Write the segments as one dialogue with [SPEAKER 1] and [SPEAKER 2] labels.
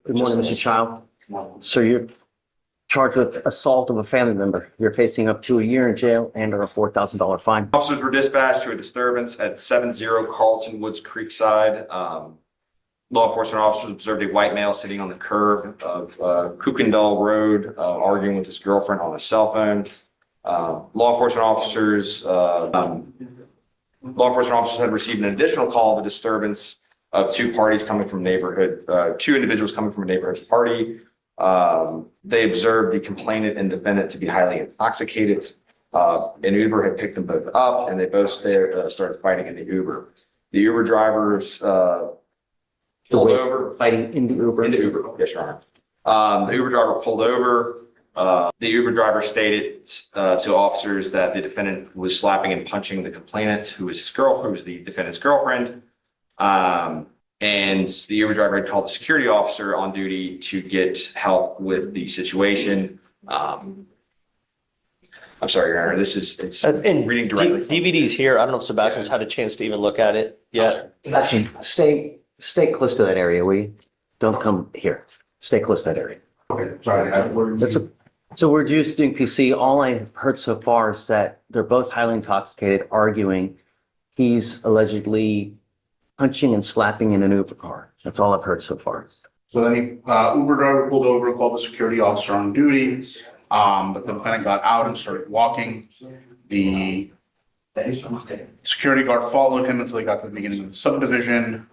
[SPEAKER 1] Good morning, Mr. Child. So you're charged with assault of a family member. You're facing up to a year in jail and/or a $4,000 fine.
[SPEAKER 2] Officers were dispatched to a disturbance at 70 Carlton Woods Creekside. Law enforcement officers observed a white male sitting on the curb of Kukendall Road, arguing with his girlfriend on a cell phone. Law enforcement officers had received an additional call of a disturbance of two individuals coming from a neighborhood party. They observed the complainant and defendant to be highly intoxicated. An Uber had picked them both up, and they both started fighting in the Uber. The Uber drivers pulled over.
[SPEAKER 1] Fighting in the Uber?
[SPEAKER 2] In the Uber, yes, Your Honor. The Uber driver pulled over. The Uber driver stated to officers that the defendant was slapping and punching the complainant, who was the defendant's girlfriend. And the Uber driver had called the security officer on duty to get help with the situation. I'm sorry, Your Honor. It's reading directly.
[SPEAKER 3] DVD's here. I don't know if Sebastian's had a chance to even look at it yet.
[SPEAKER 1] Actually, stay close to that area. Don't come here. Stay close to that area.
[SPEAKER 2] Okay, sorry.
[SPEAKER 1] So we're just doing PC. All I've heard so far is that they're both highly intoxicated, arguing. He's allegedly punching and slapping in an Uber car. That's all I've heard so far.
[SPEAKER 4] So then Uber driver pulled over, called the security officer on duty. But the defendant got out and started walking. The security guard followed him until he got to the beginning of the subdivision.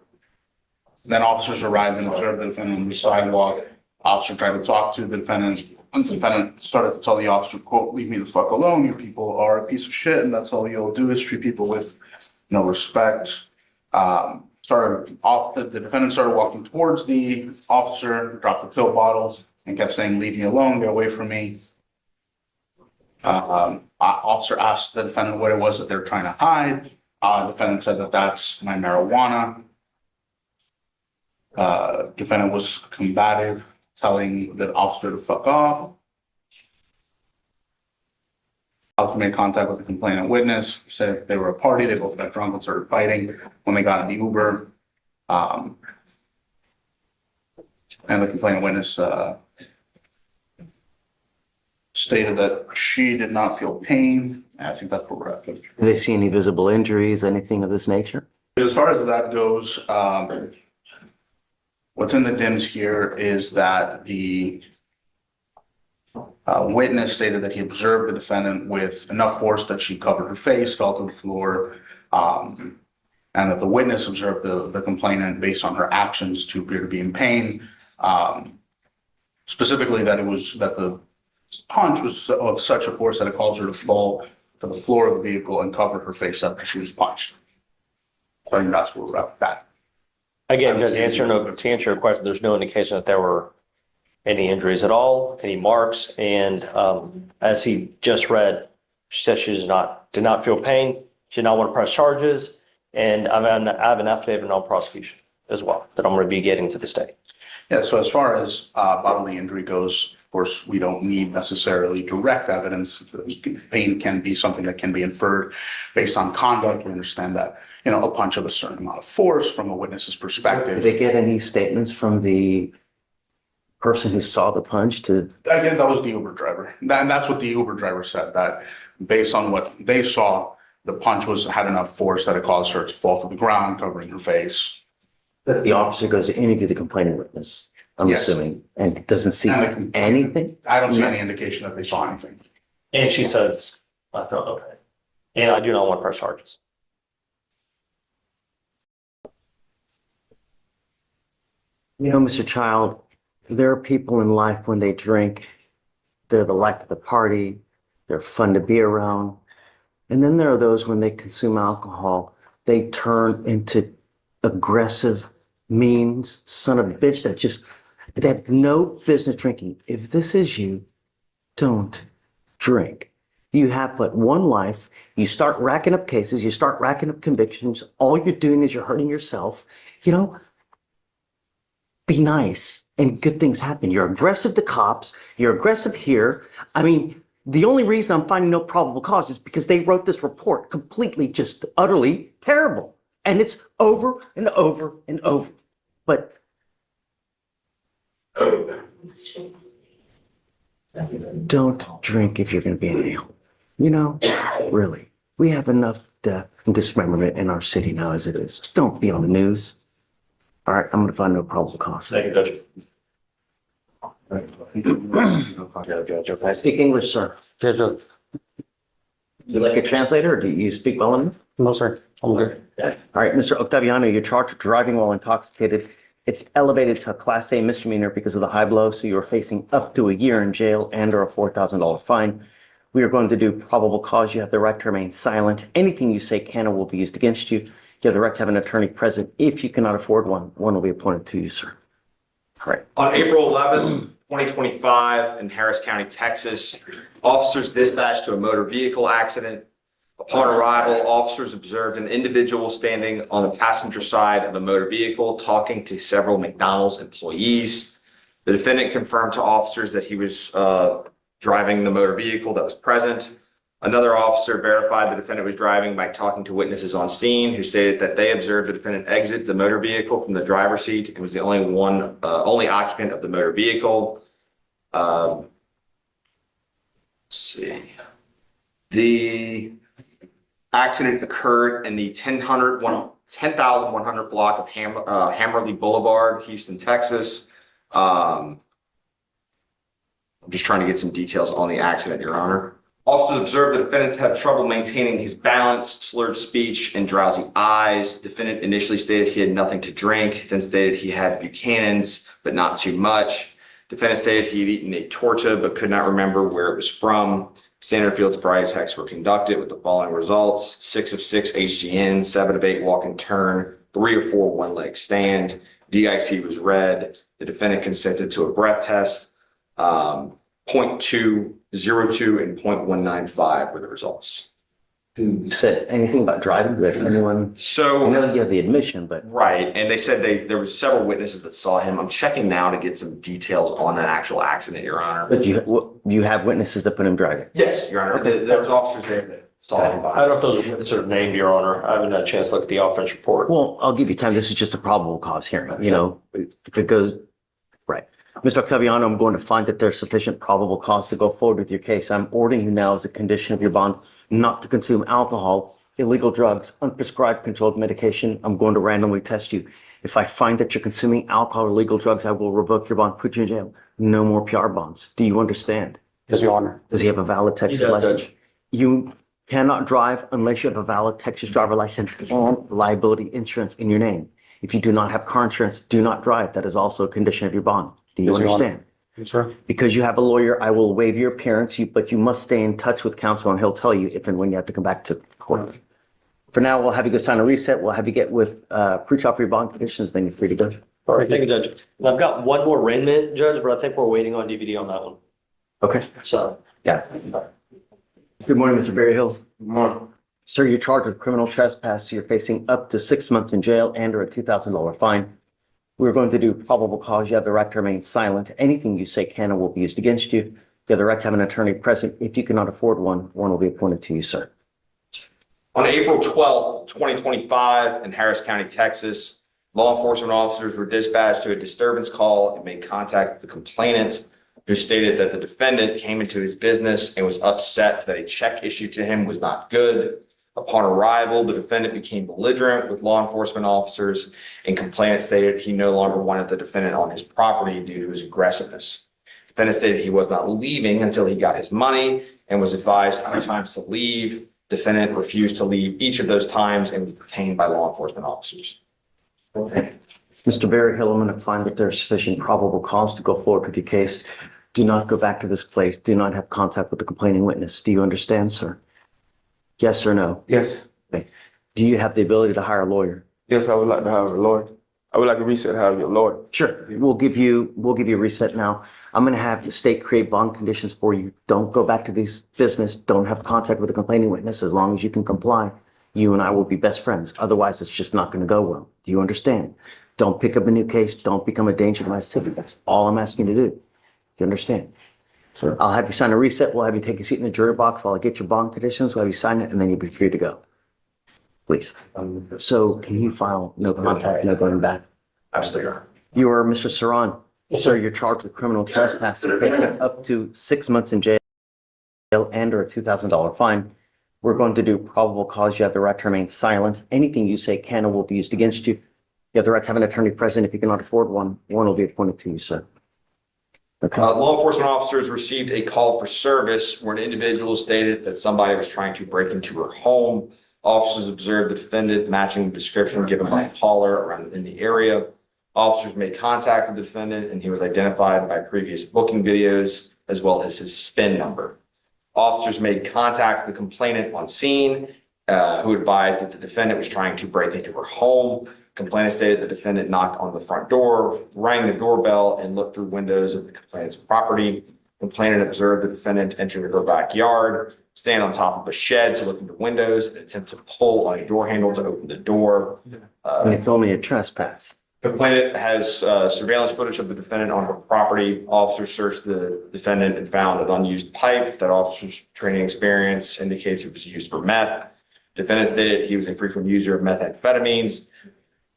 [SPEAKER 4] Then officers arrived and observed the defendant on the sidewalk. Officer tried to talk to the defendant. Once the defendant started to tell the officer, quote, "Leave me the fuck alone. You people are a piece of shit, and that's all you'll do is treat people with no respect." The defendant started walking towards the officer, dropped the pill bottles, and kept saying, "Leave me alone, get away from me." Officer asked the defendant what it was that they're trying to hide. Defendant said that that's my marijuana. Defendant was combative, telling the officer to fuck off. Officer made contact with the complainant witness, said they were a party, they both got drunk and started fighting when they got in the Uber. And the complainant witness stated that she did not feel pain. And I think that's where we're at.
[SPEAKER 1] Do they see any visible injuries, anything of this nature?
[SPEAKER 4] As far as that goes, what's in the DIMS here is that the witness stated that he observed the defendant with enough force that she covered her face, fell to the floor, and that the witness observed the complainant based on her actions to appear to be in pain. Specifically that the punch was of such a force that it caused her to fall to the floor of the vehicle and cover her face after she was punched. So I think that's where we're at with that.
[SPEAKER 3] Again, Judge, to answer your question, there's no indication that there were any injuries at all, any marks. And as he just read, she said she did not feel pain. She did not want to press charges. And I have an affidavit of non-prosecution as well that I'm going to be getting to the state.
[SPEAKER 4] Yeah, so as far as bodily injury goes, of course, we don't need necessarily direct evidence. Pain can be something that can be inferred based on conduct. We understand that, a punch of a certain amount of force from a witness's perspective.
[SPEAKER 1] Did they get any statements from the person who saw the punch
[SPEAKER 4] Again, that was the Uber driver. And that's what the Uber driver said, that based on what they saw, the punch had enough force that it caused her to fall to the ground, covering her face.
[SPEAKER 1] But the officer goes to interview the complaining witness, I'm
[SPEAKER 4] Yes.
[SPEAKER 1] assuming, and doesn't see anything?
[SPEAKER 4] I don't see any indication that they saw anything.
[SPEAKER 3] And she says, I felt okay. And I do not want to press charges.
[SPEAKER 1] Mr. Child, there are people in life when they drink, they're the life of the party, they're fun to be around. And then there are those when they consume alcohol, they turn into aggressive, mean son of a bitch they have no business drinking. If this is you, don't drink. You have but one life. You start racking up cases, you start racking up convictions. All you're doing is you're hurting yourself. Be nice and good things happen. You're aggressive to cops. You're aggressive here. I mean, the only reason I'm finding no probable cause is because they wrote this report completely, just utterly terrible. And it's over and over and over. But Don't drink if you're going to be in jail. You know, really, we have enough death and dismemberment in our city now as it is. Don't be on the news. All right, I'm going to find no probable cause.
[SPEAKER 3] Thank you, Judge. Judge, okay.
[SPEAKER 1] Speak English, sir.
[SPEAKER 3] Judge,
[SPEAKER 1] You like a translator, or do you speak well enough?
[SPEAKER 3] no, sir. I'm good.
[SPEAKER 1] All right, Mr. Octaviano, you're charged with driving while intoxicated. It's elevated to a Class A misdemeanor because of the high blow, so you're facing up to a year in jail and/or a $4,000 fine. We are going to do probable cause. You have the right to remain silent. Anything you say can or will be used against you. You have the right to have an attorney present. If you cannot afford one, one will be appointed to you, sir. All right.
[SPEAKER 2] On April 11th, 2025, in Harris County, Texas, officers dispatched to a motor vehicle accident. Upon arrival, officers observed an individual standing on the passenger side of a motor vehicle talking to several McDonald's employees. The defendant confirmed to officers that he was driving the motor vehicle that was present. Another officer verified the defendant was driving by talking to witnesses on scene who stated that they observed the defendant exit the motor vehicle from the driver's seat and was the only occupant of the motor vehicle. Let's see. The accident occurred in the 10,100 block of Hammerly Boulevard, Houston, Texas. I'm just trying to get some details on the accident, Your Honor. Officers observed the defendant have trouble maintaining his balance, slurred speech, and drowsy eyes. Defendant initially stated he had nothing to drink, then stated he had Buchanan's, but not too much. Defendant stated he had eaten a torta, but could not remember where it was from. Standard field sobriety tests were conducted with the following results: 6 of 6 HGN, 7 of 8 walk and turn, 3 of 4 one-leg stand. DIC was read. The defendant consented to a breath test. 0.202 and 0.195 were the results.
[SPEAKER 1] Who said anything about driving? Did anyone?
[SPEAKER 2] So,
[SPEAKER 1] I know you have the admission, but
[SPEAKER 2] right, and they said there was several witnesses that saw him. I'm checking now to get some details on that actual accident, Your Honor.
[SPEAKER 1] but you have witnesses that put him driving.
[SPEAKER 2] Yes, Your Honor. There was officers there that saw him.
[SPEAKER 3] I don't know if those witnesses are named, Your Honor. I haven't had a chance to look at the offense report.
[SPEAKER 1] Well, I'll give you time. This is just a probable cause hearing, you know, if it goes, right. Mr. Octaviano, I'm going to find that there's sufficient probable cause to go forward with your case. I'm ordering you now as a condition of your bond not to consume alcohol, illegal drugs, unprescribed controlled medication. I'm going to randomly test you. If I find that you're consuming alcohol or illegal drugs, I will revoke your bond, put you in jail. No more PR bonds. Do you understand?
[SPEAKER 3] Yes, Your Honor.
[SPEAKER 1] Does he have a valid Texas license? You cannot drive unless you have a valid Texas driver license and liability insurance in your name. If you do not have car insurance, do not drive. That is also a condition of your bond. Do you
[SPEAKER 3] Yes, Your Honor.
[SPEAKER 1] understand?
[SPEAKER 3] Yes, sir.
[SPEAKER 1] Because you have a lawyer, I will waive your appearance, but you must stay in touch with counsel and he'll tell you if and when you have to come back to court. For now, we'll have you go sign a reset. We'll have you get with pre-trial for your bond conditions, then you're free to go.
[SPEAKER 3] All right, thank you, Judge. And I've got one more arraignment, Judge, but I think we're waiting on DVD on that one.
[SPEAKER 1] Okay.
[SPEAKER 3] So,
[SPEAKER 1] Yeah. Good morning, Mr. Berryhill.
[SPEAKER 3] good morning.
[SPEAKER 1] Sir, you're charged with criminal trespass. You're facing up to 6 months in jail and or a $2,000 fine. We're going to do probable cause. You have the right to remain silent. Anything you say can or will be used against you. You have the right to have an attorney present. If you cannot afford one, one will be appointed to you, sir.
[SPEAKER 2] On April 12th, 2025, in Harris County, Texas, law enforcement officers were dispatched to a disturbance call and made contact with the complainant, who stated that the defendant came into his business and was upset that a check issued to him was not good. Upon arrival, the defendant became belligerent with law enforcement officers, and complainant stated he no longer wanted the defendant on his property due to his aggressiveness. Defendant stated he was not leaving until he got his money and was advised 3 times to leave. Defendant refused to leave each of those times and was detained by law enforcement officers.
[SPEAKER 1] Okay. Mr. Berryhill, I'm going to find that there's sufficient probable cause to go forward with your case. Do not go back to this place. Do not have contact with the complaining witness. Do you understand, sir? Yes or no?
[SPEAKER 5] Yes,
[SPEAKER 1] Okay. Do you have the ability to hire a lawyer?
[SPEAKER 5] yes, I would like to have a lawyer. I would like a reset, have your lawyer.
[SPEAKER 1] Sure. We'll give you a reset now. I'm going to have the state create bond conditions for you. Don't go back to this business. Don't have contact with the complaining witness. As long as you can comply, you and I will be best friends. Otherwise, it's just not going to go well. Do you understand? Don't pick up a new case. Don't become a danger to my city. That's all I'm asking you to do. Do you understand?
[SPEAKER 5] Sir.
[SPEAKER 1] I'll have you sign a reset. We'll have you take a seat in the jury box while I get your bond conditions. We'll have you sign it, and then you'll be free to go. Please. So can you file no contact, no going back?
[SPEAKER 2] Absolutely.
[SPEAKER 1] You are Mr. Saran. Sir, you're charged with criminal trespass, facing up to 6 months in jail and or a $2,000 fine. We're going to do probable cause. You have the right to remain silent. Anything you say can or will be used against you. You have the right to have an attorney present. If you cannot afford one, one will be appointed to you, sir. Okay.
[SPEAKER 2] Law enforcement officers received a call for service where an individual stated that somebody was trying to break into her home. Officers observed the defendant matching the description given by a caller around in the area. Officers made contact with the defendant and he was identified by previous booking videos as well as his SPIN number. Officers made contact with the complainant on scene, who advised that the defendant was trying to break into her home. Complainant stated the defendant knocked on the front door, rang the doorbell, and looked through windows of the complainant's property. Complainant observed the defendant entering her backyard, stand on top of a shed to look into windows, and attempt to pull on a door handle to open the door.
[SPEAKER 1] And it's only a trespass.
[SPEAKER 2] Complainant has surveillance footage of the defendant on her property. Officers searched the defendant and found an unused pipe that officers' training experience indicates it was used for meth. Defendant stated he was a frequent user of methamphetamines.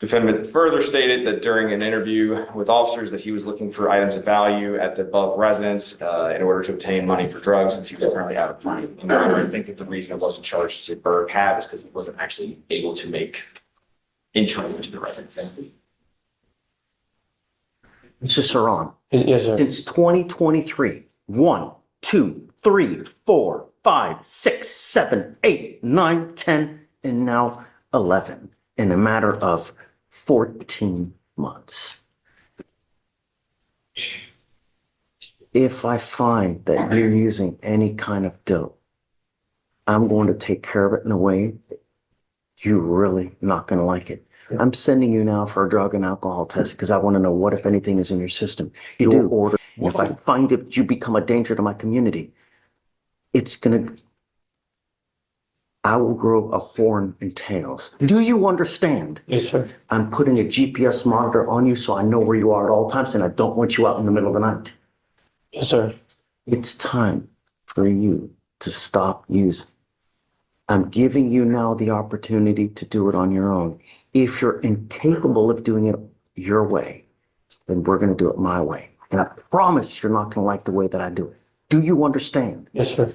[SPEAKER 2] Defendant further stated that during an interview with officers that he was looking for items of value at the above residence in order to obtain money for drugs since he was currently out of money. And I think that the reason it wasn't charged as a bird cab is because he wasn't actually able to make entry into the residence.
[SPEAKER 1] Mr. Saran,
[SPEAKER 6] Yes, sir.
[SPEAKER 1] since 2023, 1, 2, 3, 4, 5, 6, 7, 8, 9, 10, and now 11 in a matter of 14 months. If I find that you're using any kind of dope, I'm going to take care of it in a way that you're really not going to like it. I'm sending you now for a drug and alcohol test because I want to know what, if anything, is in your system. You do order. And if I find it, you become a danger to my community. I will grow a horn and tails. Do you understand?
[SPEAKER 6] Yes, sir.
[SPEAKER 1] I'm putting a GPS monitor on you so I know where you are at all times, and I don't want you out in the middle of the night.
[SPEAKER 6] Yes, sir.
[SPEAKER 1] It's time for you to stop using. I'm giving you now the opportunity to do it on your own. If you're incapable of doing it your way, then we're going to do it my way. And I promise you're not going to like the way that I do it. Do you understand?
[SPEAKER 6] Yes, sir.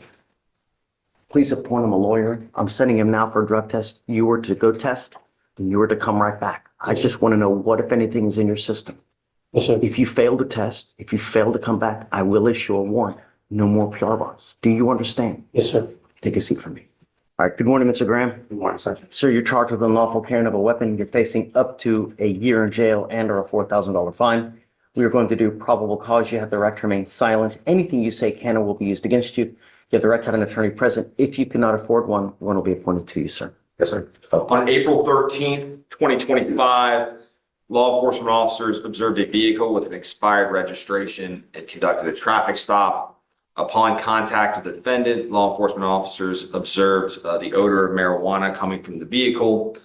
[SPEAKER 1] Please appoint him a lawyer. I'm sending him now for a drug test. You were to go test, and you were to come right back. I just want to know what, if anything, is in your system.
[SPEAKER 6] Yes, sir.
[SPEAKER 1] If you fail to test, if you fail to come back, I will issue a warrant. No more PR bonds. Do you understand?
[SPEAKER 6] Yes, sir.
[SPEAKER 1] Take a seat for me. All right. Good morning, Mr. Graham.
[SPEAKER 5] Good morning, sir.
[SPEAKER 1] Sir, you're charged with unlawful carrying of a weapon. You're facing up to a year in jail and or a $4,000 fine. We are going to do probable cause. You have the right to remain silent. Anything you say can or will be used against you. You have the right to have an attorney present. If you cannot afford one, one will be appointed to you, sir.
[SPEAKER 5] Yes, sir.
[SPEAKER 2] On April 13th, 2025, law enforcement officers observed a vehicle with an expired registration and conducted a traffic stop. Upon contact with the defendant, law enforcement officers observed the odor of marijuana coming from the vehicle.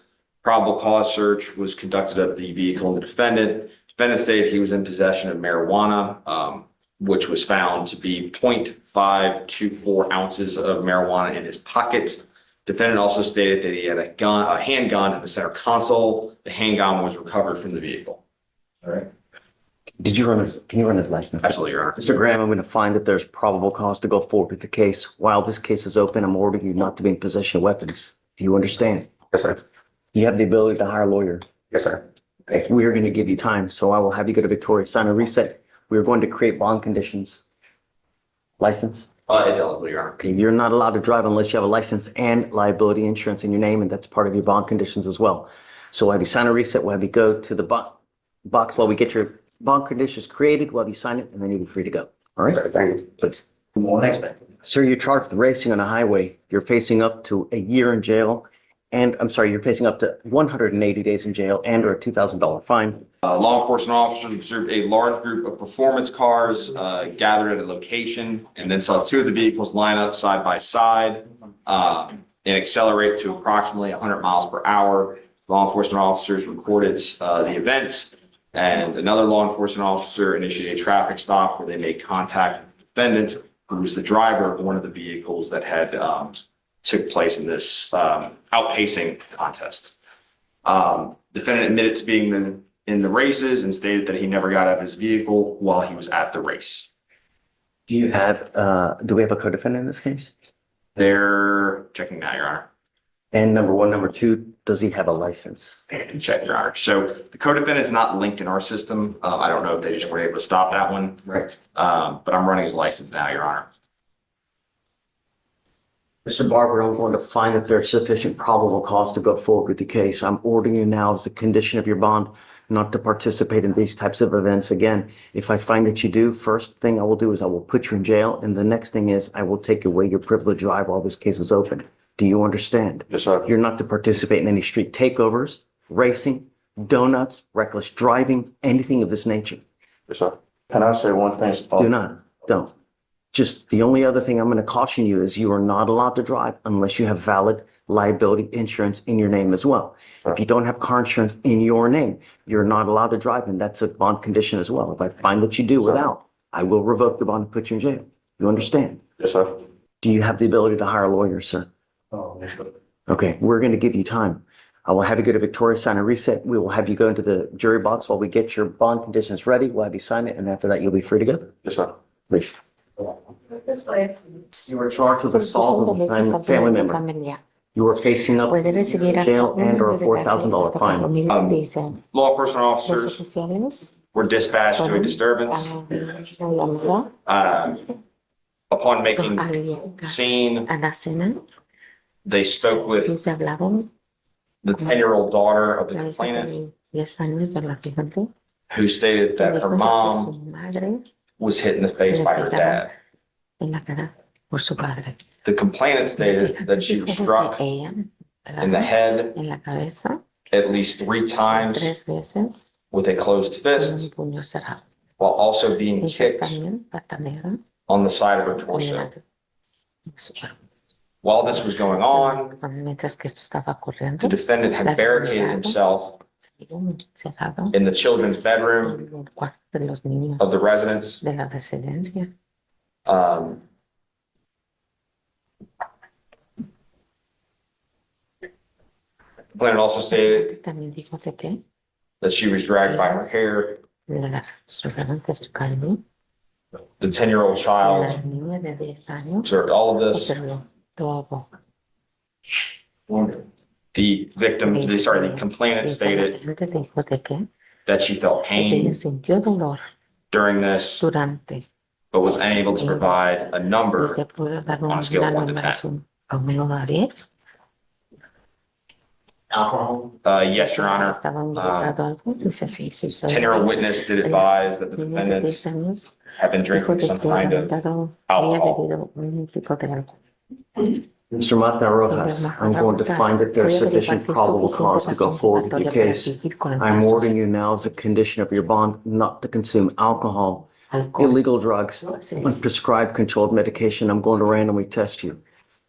[SPEAKER 2] Probable cause search was conducted of the vehicle and the defendant. Defendant stated he was in possession of marijuana, which was found to be 0.524 ounces of marijuana in his pocket. Defendant also stated that he had a handgun in the center console. The handgun was recovered from the vehicle. All right.
[SPEAKER 1] Can you run his license?
[SPEAKER 2] Absolutely, Your Honor.
[SPEAKER 1] Mr. Graham, I'm going to find that there's probable cause to go forward with the case. While this case is open, I'm ordering you not to be in possession of weapons. Do you understand?
[SPEAKER 5] Yes, sir.
[SPEAKER 1] You have the ability to hire a lawyer.
[SPEAKER 5] Yes, sir.
[SPEAKER 1] Okay, we are going to give you time, so I will have you go to Victoria, sign a reset. We are going to create bond conditions. License?
[SPEAKER 2] It's eligible, Your Honor.
[SPEAKER 1] Okay, you're not allowed to drive unless you have a license and liability insurance in your name, and that's part of your bond conditions as well. So we'll have you sign a reset, we'll have you go to the box while we get your bond conditions created, we'll have you sign it, and then you'll be free to go. All right?
[SPEAKER 5] Sir, thank you.
[SPEAKER 1] Please. Thanks, man. Sir, you're charged with racing on a highway. You're facing up to a year in jail. And I'm sorry, you're facing up to 180 days in jail and or a $2,000 fine.
[SPEAKER 2] Law enforcement officers observed a large group of performance cars gathered at a location and then saw two of the vehicles line up side by side and accelerate to approximately 100 miles per hour. Law enforcement officers recorded the events, and another law enforcement officer initiated a traffic stop where they made contact with the defendant, who was the driver of one of the vehicles that had took place in this outpacing contest. Defendant admitted to being the in the races and stated that he never got out of his vehicle while he was at the race.
[SPEAKER 1] Do you have, do we have a co-defendant in this case?
[SPEAKER 2] They're checking now, Your Honor.
[SPEAKER 1] And number one, number two, does he have a license?
[SPEAKER 2] Check, Your Honor. So the co-defendant's not linked in our system. I don't know if they just were able to stop that one.
[SPEAKER 1] Right.
[SPEAKER 2] But I'm running his license now, Your Honor.
[SPEAKER 1] Mr. Barber, I'm going to find that there's sufficient probable cause to go forward with the case. I'm ordering you now as a condition of your bond not to participate in these types of events again. If I find that you do, first thing I will do is I will put you in jail. And the next thing is I will take away your privilege to drive while this case is open. Do you understand?
[SPEAKER 5] Yes, sir.
[SPEAKER 1] You're not to participate in any street takeovers, racing, donuts, reckless driving, anything of this nature.
[SPEAKER 5] Yes, sir. Can I say one thing?
[SPEAKER 1] Do not, don't. Just the only other thing I'm going to caution you is you are not allowed to drive unless you have valid liability insurance in your name as well. If you don't have car insurance in your name, you're not allowed to drive, and that's a bond condition as well. If I find that you do without, I will revoke the bond and put you in jail. You understand?
[SPEAKER 5] Yes, sir.
[SPEAKER 1] Do you have the ability to hire a lawyer, sir?
[SPEAKER 5] Oh, yes, sir.
[SPEAKER 1] Okay, we're going to give you time. I will have you go to Victoria, sign a reset. We will have you go into the jury box while we get your bond conditions ready. We'll have you sign it, and after that, you'll be free to go.
[SPEAKER 5] Yes, sir.
[SPEAKER 1] Please.
[SPEAKER 7] This way.
[SPEAKER 1] You were charged with assault of a family member. You are facing up
[SPEAKER 7] Puede recibir hasta
[SPEAKER 1] jail and or a
[SPEAKER 7] un año de cárcel,
[SPEAKER 1] $4,000
[SPEAKER 7] hasta
[SPEAKER 1] fine.
[SPEAKER 7] 4,000 dicen.
[SPEAKER 2] Law enforcement
[SPEAKER 7] Los
[SPEAKER 2] officers
[SPEAKER 7] oficiales
[SPEAKER 2] were dispatched to a
[SPEAKER 7] fueron
[SPEAKER 2] disturbance.
[SPEAKER 7] a la llamada
[SPEAKER 2] Upon making
[SPEAKER 7] al llegar
[SPEAKER 2] scene,
[SPEAKER 7] a la cena,
[SPEAKER 2] they spoke with
[SPEAKER 7] y se hablaron
[SPEAKER 2] the 10-year-old daughter of the
[SPEAKER 7] la hija
[SPEAKER 2] complainant,
[SPEAKER 7] de 10 años de la fijante,
[SPEAKER 2] who stated
[SPEAKER 7] que
[SPEAKER 2] that
[SPEAKER 7] dijo
[SPEAKER 2] her
[SPEAKER 7] que
[SPEAKER 2] mom
[SPEAKER 7] su madre
[SPEAKER 2] was hit in the face by her dad.
[SPEAKER 7] en la cara por su padre.
[SPEAKER 2] The complainant
[SPEAKER 7] La
[SPEAKER 2] stated
[SPEAKER 7] hija
[SPEAKER 2] that she was
[SPEAKER 7] dijo
[SPEAKER 2] struck
[SPEAKER 7] que ella
[SPEAKER 2] in the head
[SPEAKER 7] en la cabeza
[SPEAKER 2] at least 3 times
[SPEAKER 7] 3 veces
[SPEAKER 2] with a closed
[SPEAKER 7] con un
[SPEAKER 2] fist,
[SPEAKER 7] puño cerrado.
[SPEAKER 2] while also being
[SPEAKER 7] Ellos
[SPEAKER 2] kicked
[SPEAKER 7] también patalearon
[SPEAKER 2] on the side of her
[SPEAKER 7] en
[SPEAKER 2] torso.
[SPEAKER 7] la- su cuerpo.
[SPEAKER 2] While this was going on,
[SPEAKER 7] Mientras que esto estaba
[SPEAKER 2] the
[SPEAKER 7] ocurriendo,
[SPEAKER 2] defendant had barricaded himself
[SPEAKER 7] se vio encerrado
[SPEAKER 2] in the children's bedroom
[SPEAKER 7] en el cuarto de los niños
[SPEAKER 2] of the residence.
[SPEAKER 7] de la residencia.
[SPEAKER 2] Um, the complainant also stated
[SPEAKER 7] También dijo de que
[SPEAKER 2] that she was dragged by her hair.
[SPEAKER 7] la sujeron de su cabello.
[SPEAKER 2] The 10-year-old
[SPEAKER 7] La
[SPEAKER 2] child
[SPEAKER 7] niña de 10 años
[SPEAKER 2] observed all of this.
[SPEAKER 7] observó todo.
[SPEAKER 2] The complainant
[SPEAKER 7] Esa
[SPEAKER 2] stated
[SPEAKER 7] gente dijo de que
[SPEAKER 2] that she felt pain
[SPEAKER 7] ella sintió dolor
[SPEAKER 2] during this,
[SPEAKER 7] durante
[SPEAKER 2] but was unable to provide a
[SPEAKER 7] y
[SPEAKER 2] number.
[SPEAKER 7] se pudo dar
[SPEAKER 2] on a scale of 1 to 10.
[SPEAKER 7] numeración a un 1 a 10.
[SPEAKER 2] Yes, Your Honor.
[SPEAKER 7] Estaba involucrado algo. Dice sí, sí.
[SPEAKER 2] 10-year-old witness did advise that the
[SPEAKER 7] Niña de
[SPEAKER 2] defendants
[SPEAKER 7] 10 años
[SPEAKER 2] have been
[SPEAKER 7] dijo
[SPEAKER 2] drinking
[SPEAKER 7] de
[SPEAKER 2] some
[SPEAKER 7] que
[SPEAKER 2] kind
[SPEAKER 7] había
[SPEAKER 2] of
[SPEAKER 7] dado, había
[SPEAKER 2] alcohol.
[SPEAKER 7] bebido un tipo de alcohol.
[SPEAKER 1] Mr. Mata Rojas, I'm going to find that there's sufficient probable cause to go forward with your case. I'm ordering you now as a condition of your bond not to consume alcohol, illegal drugs, unprescribed controlled medication. I'm going to randomly test you.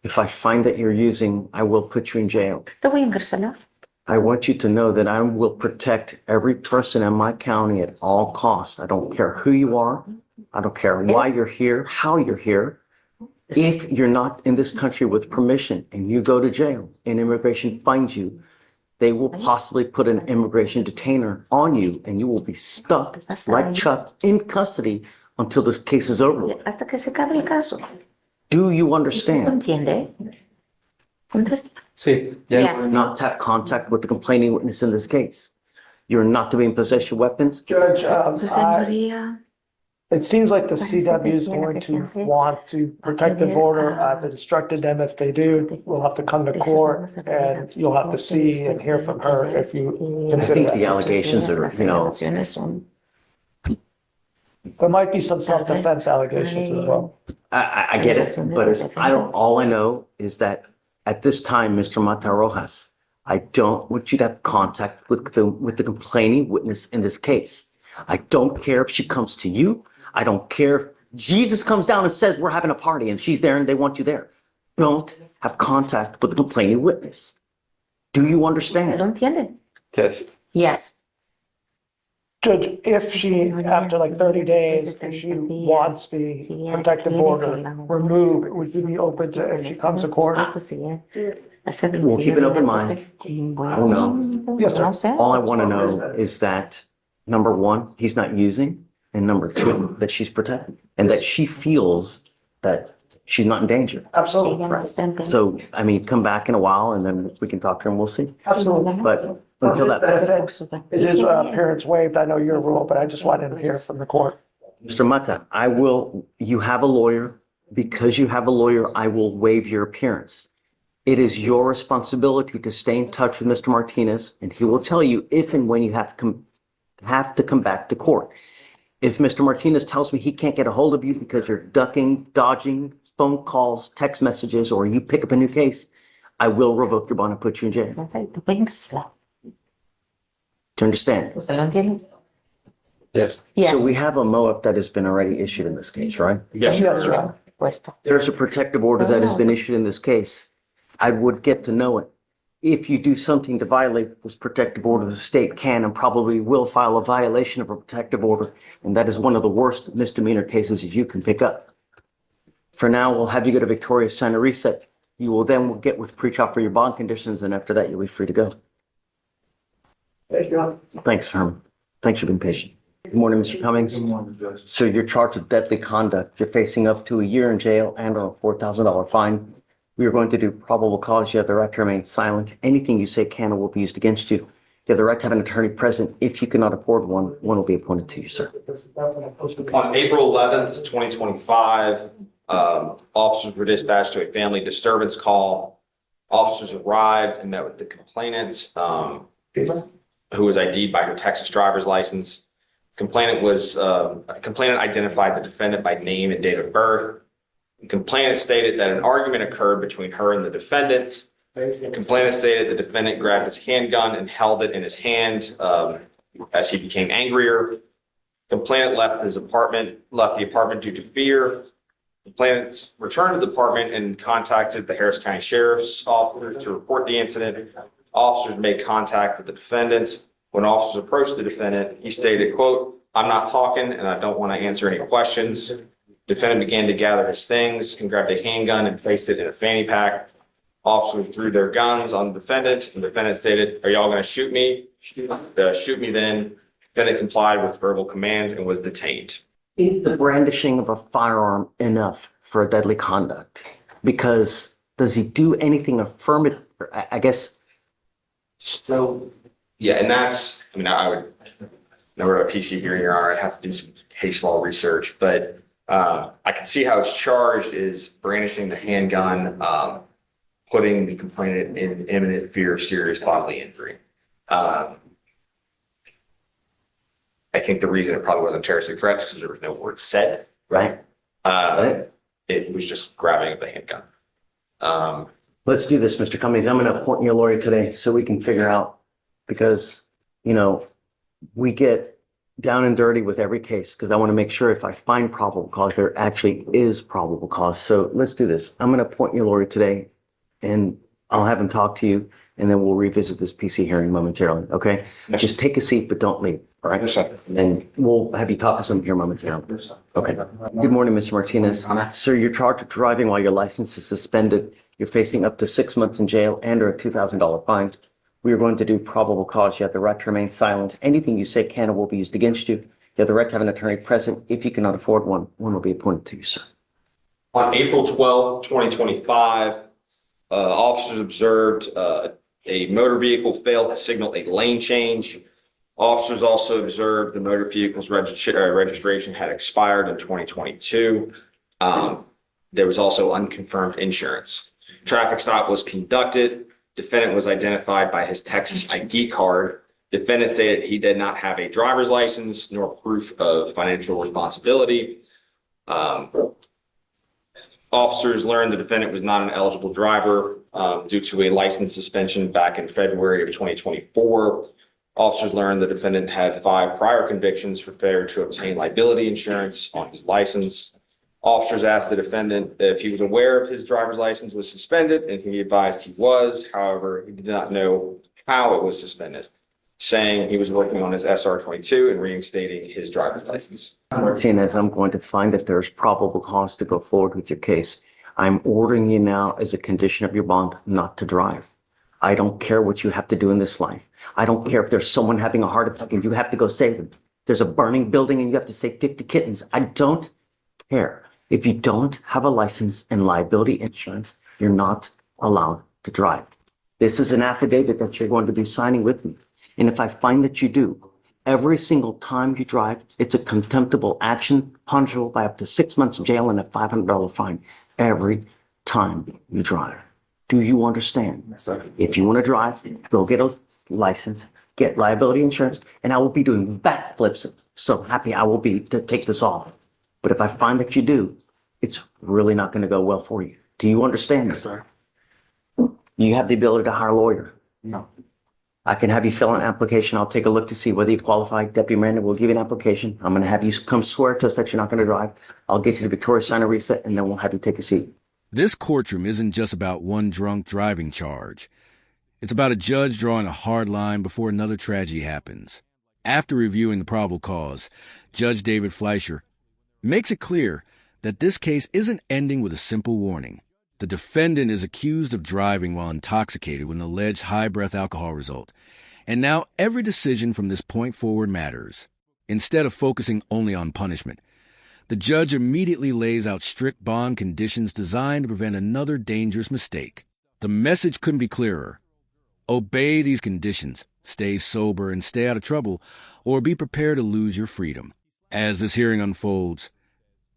[SPEAKER 1] If I find that you're using, I will put you in jail.
[SPEAKER 7] Te voy a encarcelar.
[SPEAKER 1] I want you to know that I will protect every person in my county at all costs. I don't care who you are. I don't care why you're here, how you're here. If you're not in this country with permission and you go to jail and immigration finds you, they will possibly put an immigration detainer on you and you will be stuck like Chuck in custody until this case is over with.
[SPEAKER 7] Hasta que se acabe el caso.
[SPEAKER 1] Do you understand?
[SPEAKER 7] ¿Entiende? Contesta.
[SPEAKER 6] Sí,
[SPEAKER 7] Yes.
[SPEAKER 1] You're not to have contact with the complaining witness in this case. You're not to be in possession of weapons.
[SPEAKER 8] Judge,
[SPEAKER 7] Su señoría.
[SPEAKER 8] it seems like the
[SPEAKER 7] Parece
[SPEAKER 8] CW
[SPEAKER 7] que
[SPEAKER 8] is
[SPEAKER 7] tiene
[SPEAKER 8] going
[SPEAKER 7] que
[SPEAKER 8] to
[SPEAKER 7] gente
[SPEAKER 8] want to protective order. I've instructed them if they do, we'll have to come to court and you'll have to see and hear from her if you
[SPEAKER 1] I
[SPEAKER 8] consider
[SPEAKER 1] think the
[SPEAKER 8] that.
[SPEAKER 1] allegations are, you know,
[SPEAKER 8] There might be some self-defense allegations as well.
[SPEAKER 1] I get it, but all I know is that at this time, Mr. Mata Rojas, I don't want you to have contact with the complaining witness in this case. I don't care if she comes to you. I don't care if Jesus comes down and says we're having a party and she's there and they want you there. Don't have contact with the complaining witness. Do you
[SPEAKER 7] ¿Lo
[SPEAKER 1] understand?
[SPEAKER 7] entiende?
[SPEAKER 6] yes.
[SPEAKER 7] Yes.
[SPEAKER 8] Judge, if she, after like 30 days, if she wants the protective order removed, would you be open to, if she comes to court?
[SPEAKER 1] We'll keep an open mind. I don't know.
[SPEAKER 8] Yes, sir.
[SPEAKER 7] No sé.
[SPEAKER 1] All I want to know is that number one, he's not using, and number two, that she's protected, and that she feels that she's not in danger.
[SPEAKER 8] Absolutely,
[SPEAKER 7] Ella no está en peligro.
[SPEAKER 1] So, I mean, come back in a while and then we can talk to her and we'll see.
[SPEAKER 8] absolutely.
[SPEAKER 1] But until that,
[SPEAKER 8] Benefit is his appearance waived. I know your rule, but I just wanted to hear from the court.
[SPEAKER 1] Mr. Mata, you have a lawyer. Because you have a lawyer, I will waive your appearance. It is your responsibility to stay in touch with Mr. Martinez, and he will tell you if and when you have to come back to court. If Mr. Martinez tells me he can't get a hold of you because you're ducking, dodging phone calls, text messages, or you pick up a new case, I will revoke your bond and put you in jail.
[SPEAKER 7] Tú puedes encarcelar.
[SPEAKER 1] Do you understand?
[SPEAKER 7] ¿Usted lo entiende?
[SPEAKER 6] Yes.
[SPEAKER 7] Yes.
[SPEAKER 1] So we have a MOAP that has been already issued in this case, right?
[SPEAKER 2] Yes,
[SPEAKER 8] Yes,
[SPEAKER 2] Your
[SPEAKER 8] sir.
[SPEAKER 2] Honor.
[SPEAKER 7] Puesto.
[SPEAKER 1] There's a protective order that has been issued in this case. I would get to know it. If you do something to violate this protective order, the state can and probably will file a violation of a protective order, and that is one of the worst misdemeanor cases you can pick up. For now, we'll have you go to Victoria, sign a reset. You will then get with pretrial for your bond conditions, and after that, you'll be free to go. Thanks, Herman. Thanks for being patient. Good morning, Mr. Cummings. So you're charged with deadly conduct. You're facing up to a year in jail and a $4,000 fine. We are going to do probable cause. You have the right to remain silent. Anything you say can or will be used against you. You have the right to have an attorney present. If you cannot afford one, one will be appointed to you, sir.
[SPEAKER 2] On April 11th, 2025, officers were dispatched to a family disturbance call. Officers arrived and met with the complainant, who was ID'd by her Texas driver's license. Complainant identified the defendant by name and date of birth. The complainant stated that an argument occurred between her and the defendant. The complainant stated the defendant grabbed his handgun and held it in his hand as he became angrier. Complainant left the apartment due to fear. Complainant returned to the apartment and contacted the Harris County Sheriff's officers to report the incident. Officers made contact with the defendant. When officers approached the defendant, he stated, quote, "I'm not talking and I don't want to answer any questions." Defendant began to gather his things and grabbed a handgun and placed it in a fanny pack. Officers threw their guns on the defendant, and the defendant stated, "Are y'all going to shoot me? Shoot me then." Defendant complied with verbal commands and was detained.
[SPEAKER 1] Is the brandishing of a firearm enough for a deadly conduct? Because does he do anything affirmative? I guess.
[SPEAKER 2] So, yeah, and that's, I would never a PC hearing, Your Honor. I'd have to do some case law research, but I can see how it's charged is brandishing the handgun, putting the complainant in imminent fear of serious bodily injury. I think the reason it probably wasn't terroristic threats because there was no word said, right? It was just grabbing of the handgun.
[SPEAKER 1] Let's do this, Mr. Cummings. I'm going to appoint you a lawyer today so we can figure out, because, we get down and dirty with every case because I want to make sure if I find probable cause, there actually is probable cause. So let's do this. I'm going to appoint you a lawyer today and I'll have him talk to you and then we'll revisit this PC hearing momentarily. Okay? Just take a seat, but don't leave. All right? And we'll have you talk to some here momentarily. Okay. Good morning, Mr. Martinez. Sir, you're charged with driving while your license is suspended. You're facing up to 6 months in jail and or a $2,000 fine. We are going to do probable cause. You have the right to remain silent. Anything you say can or will be used against you. You have the right to have an attorney present. If you cannot afford one, one will be appointed to you, sir.
[SPEAKER 2] On April 12th, 2025, officers observed a motor vehicle failed to signal a lane change. Officers also observed the motor vehicle's registration had expired in 2022. There was also unconfirmed insurance. Traffic stop was conducted. Defendant was identified by his Texas ID card. Defendant stated he did not have a driver's license nor proof of financial responsibility. Officers learned the defendant was not an eligible driver due to a license suspension back in February of 2024. Officers learned the defendant had 5 prior convictions for failure to obtain liability insurance on his license. Officers asked the defendant if he was aware of his driver's license was suspended, and he advised he was. However, he did not know how it was suspended, saying he was working on his SR-22 and reinstating his driver's license.
[SPEAKER 1] Martinez, I'm going to find that there's probable cause to go forward with your case. I'm ordering you now as a condition of your bond not to drive. I don't care what you have to do in this life. I don't care if there's someone having a heart attack and you have to go save them. There's a burning building and you have to save 50 kittens. I don't care. If you don't have a license and liability insurance, you're not allowed to drive. This is an affidavit that you're going to be signing with me. And if I find that you do, every single time you drive, it's a contemptible action, punishable by up to 6 months jail and a $500 fine every time you drive. Do you understand? If you want to drive, go get a license, get liability insurance, and I will be doing backflips. So happy I will be to take this off. But if I find that you do, it's really not going to go well for you. Do you understand this?
[SPEAKER 4] sir.
[SPEAKER 1] You have the ability to hire a lawyer.
[SPEAKER 4] No.
[SPEAKER 1] I can have you fill an application. I'll take a look to see whether you qualify. Deputy Miranda will give you an application. I'm going to have you come swear to us that you're not going to drive. I'll get you to Victoria sign a reset, and then we'll have you take a seat.
[SPEAKER 9] This courtroom isn't just about one drunk driving charge. It's about a judge drawing a hard line before another tragedy happens. After reviewing the probable cause, Judge David Fleischer makes it clear that this case isn't ending with a simple warning. The defendant is accused of driving while intoxicated with an alleged high-breath alcohol result. And now every decision from this point forward matters. Instead of focusing only on punishment, the judge immediately lays out strict bond conditions designed to prevent another dangerous mistake. The message couldn't be clearer. Obey these conditions, stay sober and stay out of trouble, or be prepared to lose your freedom. As this hearing unfolds,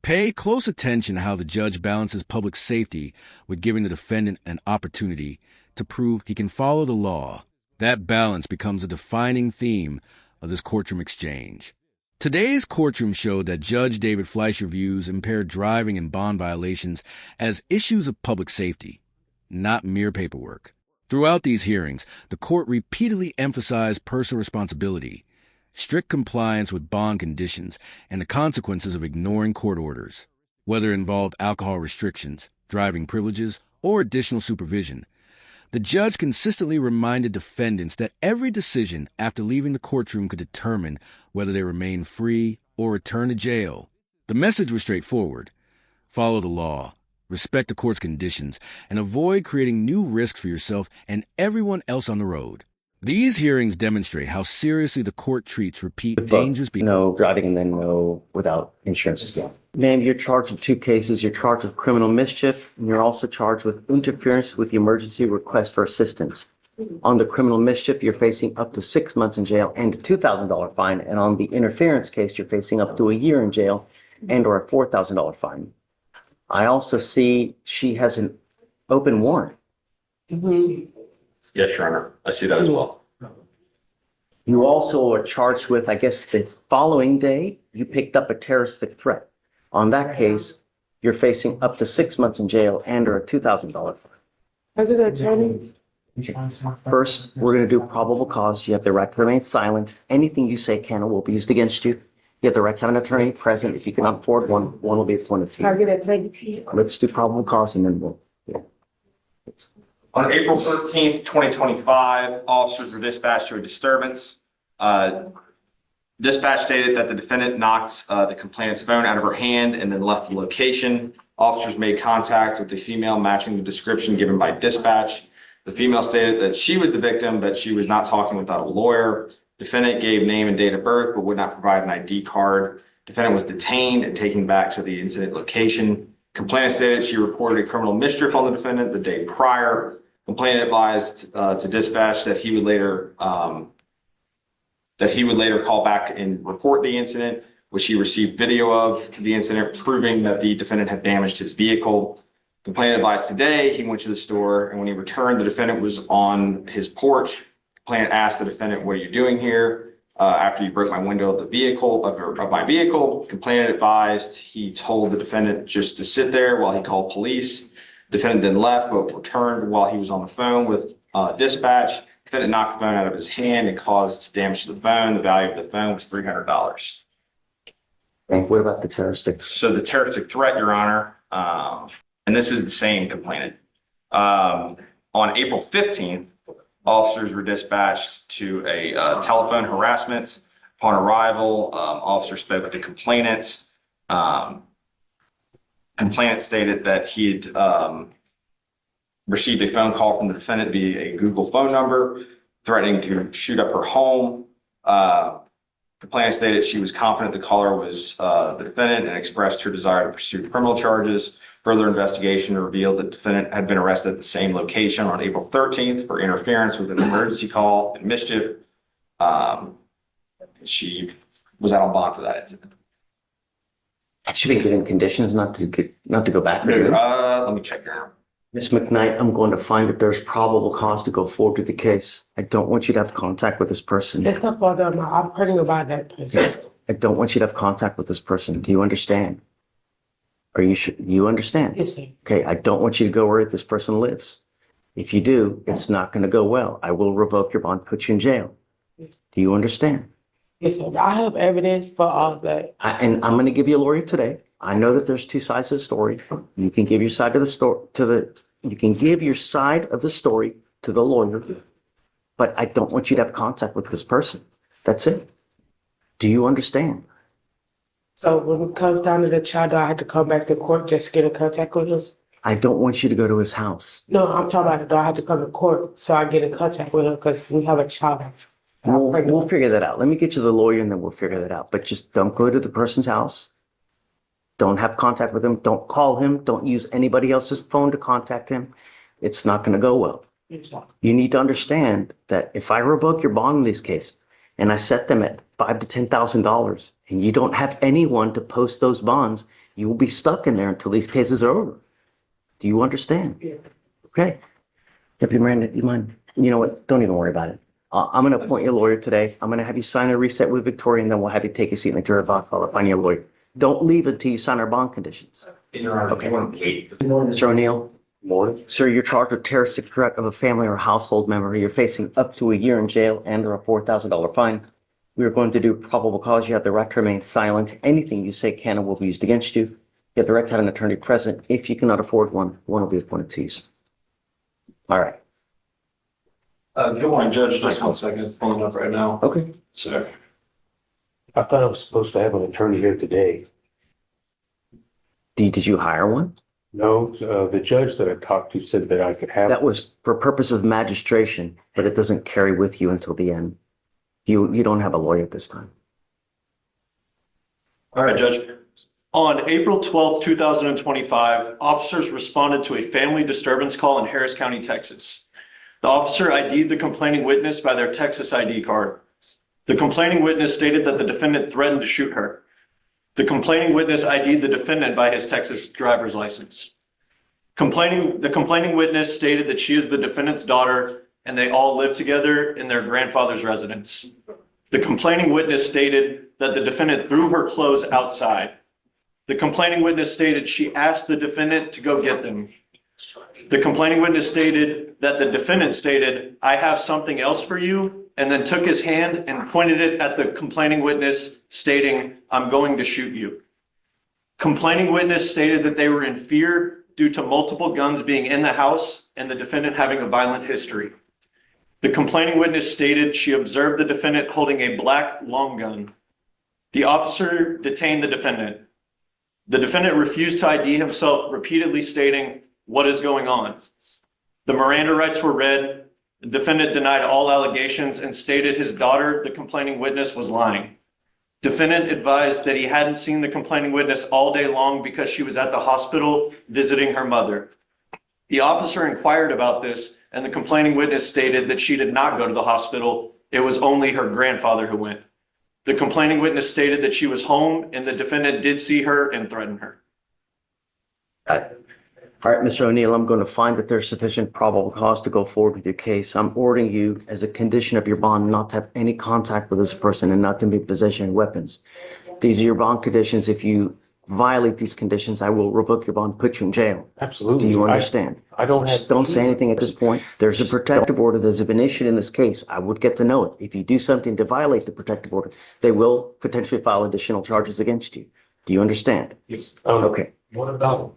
[SPEAKER 9] pay close attention to how the judge balances public safety with giving the defendant an opportunity to prove he can follow the law. That balance becomes a defining theme of this courtroom exchange. Today's courtroom showed that Judge David Fleischer views impaired driving and bond violations as issues of public safety, not mere paperwork. Throughout these hearings, the court repeatedly emphasized personal responsibility, strict compliance with bond conditions, and the consequences of ignoring court orders. Whether it involved alcohol restrictions, driving privileges, or additional supervision, the judge consistently reminded defendants that every decision after leaving the courtroom could determine whether they remain free or return to jail. The message was straightforward. Follow the law, respect the court's conditions, and avoid creating new risks for yourself and everyone else on the road. These hearings demonstrate how seriously the court treats repeat dangerous behavior.
[SPEAKER 1] No driving and then no without insurance as well. Ma'am, you're charged with 2 cases. You're charged with criminal mischief, and you're also charged with interference with the emergency request for assistance. On the criminal mischief, you're facing up to 6 months in jail and a $2,000 fine. And on the interference case, you're facing up to a year in jail and or a $4,000 fine. I also see she has an open warrant.
[SPEAKER 2] Yes, Your Honor. I see that as well.
[SPEAKER 1] You also are charged with, I guess, the following day, you picked up a terroristic threat. On that case, you're facing up to 6 months in jail and or a $2,000 fine.
[SPEAKER 8] How did that tell me?
[SPEAKER 1] First, we're going to do probable cause. You have the right to remain silent. Anything you say can or will be used against you. You have the right to have an attorney present. If you can afford one will be appointed to you. Let's do probable cause and then we'll. Yeah.
[SPEAKER 2] On April 13th, 2025, officers were dispatched to a disturbance. Dispatch stated that the defendant knocked the complainant's phone out of her hand and then left the location. Officers made contact with the female matching the description given by dispatch. The female stated that she was the victim, but she was not talking without a lawyer. Defendant gave name and date of birth, but would not provide an ID card. Defendant was detained and taken back to the incident location. Complainant stated she reported a criminal mischief on the defendant the day prior. Complainant advised to dispatch that he would later call back and report the incident, which he received video of the incident proving that the defendant had damaged his vehicle. Complainant advised today he went to the store, and when he returned, the defendant was on his porch. Complainant asked the defendant, "What are you doing here?" After you broke my window of the vehicle of my vehicle. Complainant advised he told the defendant just to sit there while he called police. Defendant then left, but returned while he was on the phone with dispatch. Defendant knocked the phone out of his hand and caused damage to the phone. The value of the phone was $300.
[SPEAKER 1] And what about the terroristic?
[SPEAKER 2] So the terroristic threat, Your Honor, and this is the same complainant. On April 15th, officers were dispatched to a telephone harassment. Upon arrival, officers spoke with the complainant. Complainant stated that received a phone call from the defendant via a Google phone number threatening to shoot up her home. Complainant stated she was confident the caller was the defendant and expressed her desire to pursue criminal charges. Further investigation revealed the defendant had been arrested at the same location on April 13th for interference with an emergency call and mischief. She was out on bond for that incident.
[SPEAKER 1] Should be given conditions not to go back.
[SPEAKER 2] Let me check here.
[SPEAKER 1] Ms. McKnight, I'm going to find that there's probable cause to go forward with the case. I don't want you to have contact with this person.
[SPEAKER 8] It's not for them. I'm hurting about that person.
[SPEAKER 1] I don't want you to have contact with this person. Do you understand? Are you sure you understand?
[SPEAKER 8] Yes, sir.
[SPEAKER 1] Okay, I don't want you to go where this person lives. If you do, it's not going to go well. I will revoke your bond, put you in jail. Do you understand?
[SPEAKER 8] Yes, sir. I have evidence for all that.
[SPEAKER 1] And I'm going to give you a lawyer today. I know that there's two sides of the story. You can give your side of the story you can give your side of the story to the lawyer, but I don't want you to have contact with this person. That's it. Do you understand?
[SPEAKER 8] So when it comes down to the child, do I have to come back to court just to get in contact with us?
[SPEAKER 1] I don't want you to go to his house.
[SPEAKER 8] No, I'm talking about, do I have to come to court so I get in contact with her because we have a child?
[SPEAKER 1] We'll figure that out. Let me get you the lawyer and then we'll figure that out. But just don't go to the person's house. Don't have contact with him. Don't call him. Don't use anybody else's phone to contact him. It's not going to go well. You need to understand that if I revoke your bond in this case and I set them at $5,000 to $10,000 and you don't have anyone to post those bonds, you will be stuck in there until these cases are over. Do you understand?
[SPEAKER 8] Yeah.
[SPEAKER 1] Okay. Deputy Miranda, do you mind? You know what? Don't even worry about it. I'm going to appoint you a lawyer today. I'm going to have you sign a reset with Victoria and then we'll have you take a seat in the jury box while I find you a lawyer. Don't leave until you sign our bond conditions. Okay. Mr. O'Neill.
[SPEAKER 6] Morning.
[SPEAKER 1] Sir, you're charged with terroristic threat of a family or household member. You're facing up to a year in jail and or a $4,000 fine. We are going to do probable cause. You have the right to remain silent. Anything you say can and will be used against you. You have the right to have an attorney present. If you cannot afford one will be appointed to you. All right.
[SPEAKER 10] Good morning, Judge. Just 1 second, pulling up right now.
[SPEAKER 1] Okay.
[SPEAKER 10] Sir.
[SPEAKER 6] I thought I was supposed to have an attorney here today.
[SPEAKER 1] Did you hire one?
[SPEAKER 6] No, the judge that I talked to said that I could have.
[SPEAKER 1] That was for purpose of magistration, but it doesn't carry with you until the end. You don't have a lawyer at this time.
[SPEAKER 10] All right, Judge. On April 12th, 2025, officers responded to a family disturbance call in Harris County, Texas. The officer ID'd the complaining witness by their Texas ID card. The complaining witness stated that the defendant threatened to shoot her. The complaining witness ID'd the defendant by his Texas driver's license. The complaining witness stated that she is the defendant's daughter and they all live together in their grandfather's residence. The complaining witness stated that the defendant threw her clothes outside. The complaining witness stated she asked the defendant to go get them. The complaining witness stated that the defendant stated, "I have something else for you," and then took his hand and pointed it at the complaining witness, stating, "I'm going to shoot you." Complaining witness stated that they were in fear due to multiple guns being in the house and the defendant having a violent history. The complaining witness stated she observed the defendant holding a black long gun. The officer detained the defendant. The defendant refused to ID himself, repeatedly stating, "What is going on?" The Miranda rights were read. The defendant denied all allegations and stated his daughter, the complaining witness, was lying. Defendant advised that he hadn't seen the complaining witness all day long because she was at the hospital visiting her mother. The officer inquired about this, and the complaining witness stated that she did not go to the hospital. It was only her grandfather who went. The complaining witness stated that she was home and the defendant did see her and threaten her.
[SPEAKER 1] All right, Mr. O'Neill, I'm going to find that there's sufficient probable cause to go forward with your case. I'm ordering you as a condition of your bond not to have any contact with this person and not to be in possession of weapons. These are your bond conditions. If you violate these conditions, I will revoke your bond, put you in jail.
[SPEAKER 6] Absolutely.
[SPEAKER 1] Do you understand?
[SPEAKER 6] I don't have.
[SPEAKER 1] Just don't say anything at this point. There's a protective order that's been issued in this case. I would get to know it. If you do something to violate the protective order, they will potentially file additional charges against you. Do you understand?
[SPEAKER 6] Yes.
[SPEAKER 1] Okay.
[SPEAKER 6] What about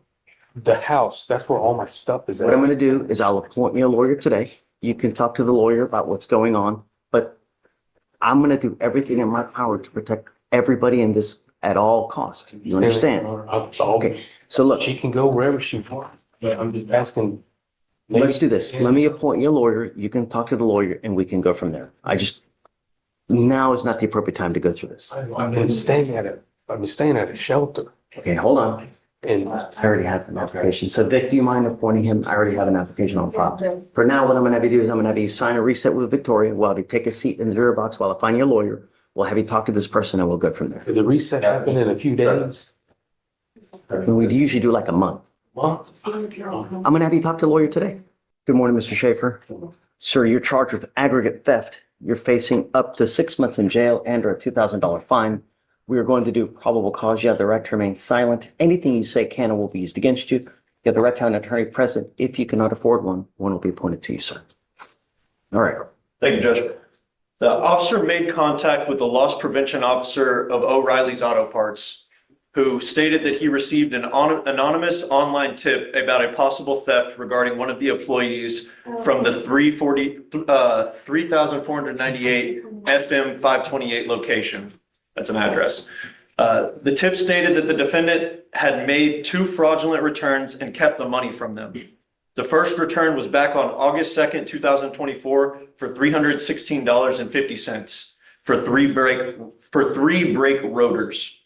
[SPEAKER 6] the house? That's where all my stuff is at.
[SPEAKER 1] What I'm going to do is I'll appoint you a lawyer today. You can talk to the lawyer about what's going on, but I'm going to do everything in my power to protect everybody in this at all costs. You understand? Okay. So look,
[SPEAKER 6] She can go wherever she wants. But I'm just asking,
[SPEAKER 1] Let's do this. Let me appoint your lawyer. You can talk to the lawyer and we can go from there. Now is not the appropriate time to go through this.
[SPEAKER 6] I've been staying at a shelter.
[SPEAKER 1] Okay, hold on.
[SPEAKER 6] And
[SPEAKER 1] I already have an application. So Vic, do you mind appointing him? I already have an application on file. For now, what I'm gonna have you do is I'm gonna have you sign a reset with Victoria while you take a seat in the juror box while I find your lawyer. We'll have you talk to this person and we'll go from there.
[SPEAKER 6] did the reset happen in a few days?
[SPEAKER 1] We usually do like a month.
[SPEAKER 6] Months?
[SPEAKER 1] I'm gonna have you talk to a lawyer today. Good morning, Mr. Schaefer. Sir, you're charged with aggregate theft. You're facing up to 6 months in jail and or a $2,000 fine. We are going to do probable cause. You have the right to remain silent. Anything you say can and will be used against you. You have the right to have an attorney present. If you cannot afford one, one will be appointed to you, sir. All right.
[SPEAKER 10] Thank you, Judge. The officer made contact with the loss prevention officer of O'Reilly's Auto Parts, who stated that he received an anonymous online tip about a possible theft regarding one of the employees from the 3498 FM 528 location. That's an address. The tip stated that the defendant had made 2 fraudulent returns and kept the money from them. The first return was back on August 2nd, 2024 for $316.50 for three brake rotors.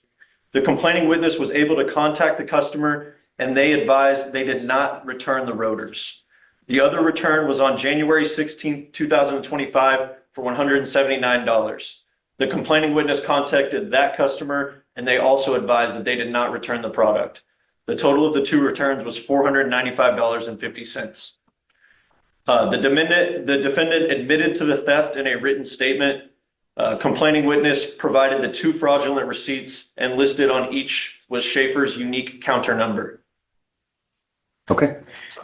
[SPEAKER 10] The complaining witness was able to contact the customer and they advised they did not return the rotors. The other return was on January 16th, 2025 for $179. The complaining witness contacted that customer and they also advised that they did not return the product. The total of the 2 returns was $495.50. The defendant admitted to the theft in a written statement. Complaining witness provided the 2 fraudulent receipts and listed on each was Schaefer's unique counter number.
[SPEAKER 1] Okay.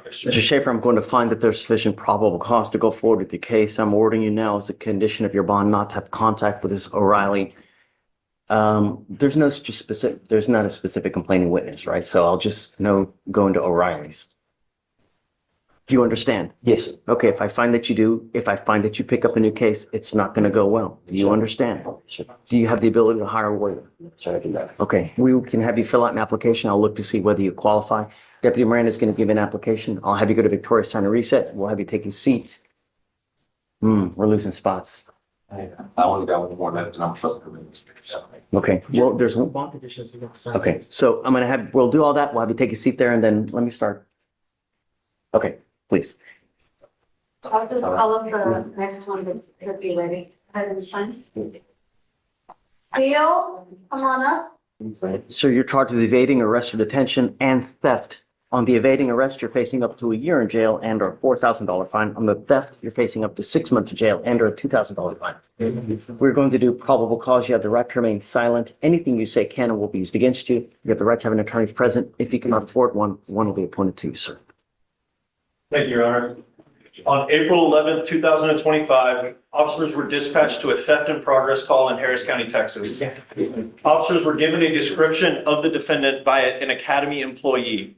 [SPEAKER 1] Mr. Schaefer, I'm going to find that there's sufficient probable cause to go forward with the case. I'm ordering you now as a condition of your bond not to have contact with this O'Reilly. There's not a specific complaining witness, right? So I'll just go into O'Reilly's. Do you understand?
[SPEAKER 3] Yes.
[SPEAKER 1] Okay, if I find that you do, if I find that you pick up a new case, it's not going to go well. Do you understand?
[SPEAKER 3] Sure.
[SPEAKER 1] Do you have the ability to hire a lawyer?
[SPEAKER 3] Sure, I do that.
[SPEAKER 1] Okay, we can have you fill out an application. I'll look to see whether you qualify. Deputy Miranda is going to give you an application. I'll have you go to Victoria, sign a reset. We'll have you take a seat. We're losing spots.
[SPEAKER 2] I only got one more minute and I'm supposed to.
[SPEAKER 1] Okay, well, there's one. Okay, so we'll do all that. We'll have you take a seat there and then let me start. Okay, please.
[SPEAKER 7] I'll just call up the next one that could be ready. That's fine. Theo, come on up.
[SPEAKER 1] So you're charged with evading arrest or detention and theft. On the evading arrest, you're facing up to a year in jail and or $4,000 fine. On the theft, you're facing up to 6 months in jail and or a $2,000 fine. We're going to do probable cause. You have the right to remain silent. Anything you say can and will be used against you. You have the right to have an attorney present. If you cannot afford one, one will be appointed to you, sir.
[SPEAKER 10] Thank you, Your Honor. On April 11th, 2025, officers were dispatched to a theft in progress call in Harris County, Texas. Officers were given a description of the defendant by an Academy employee.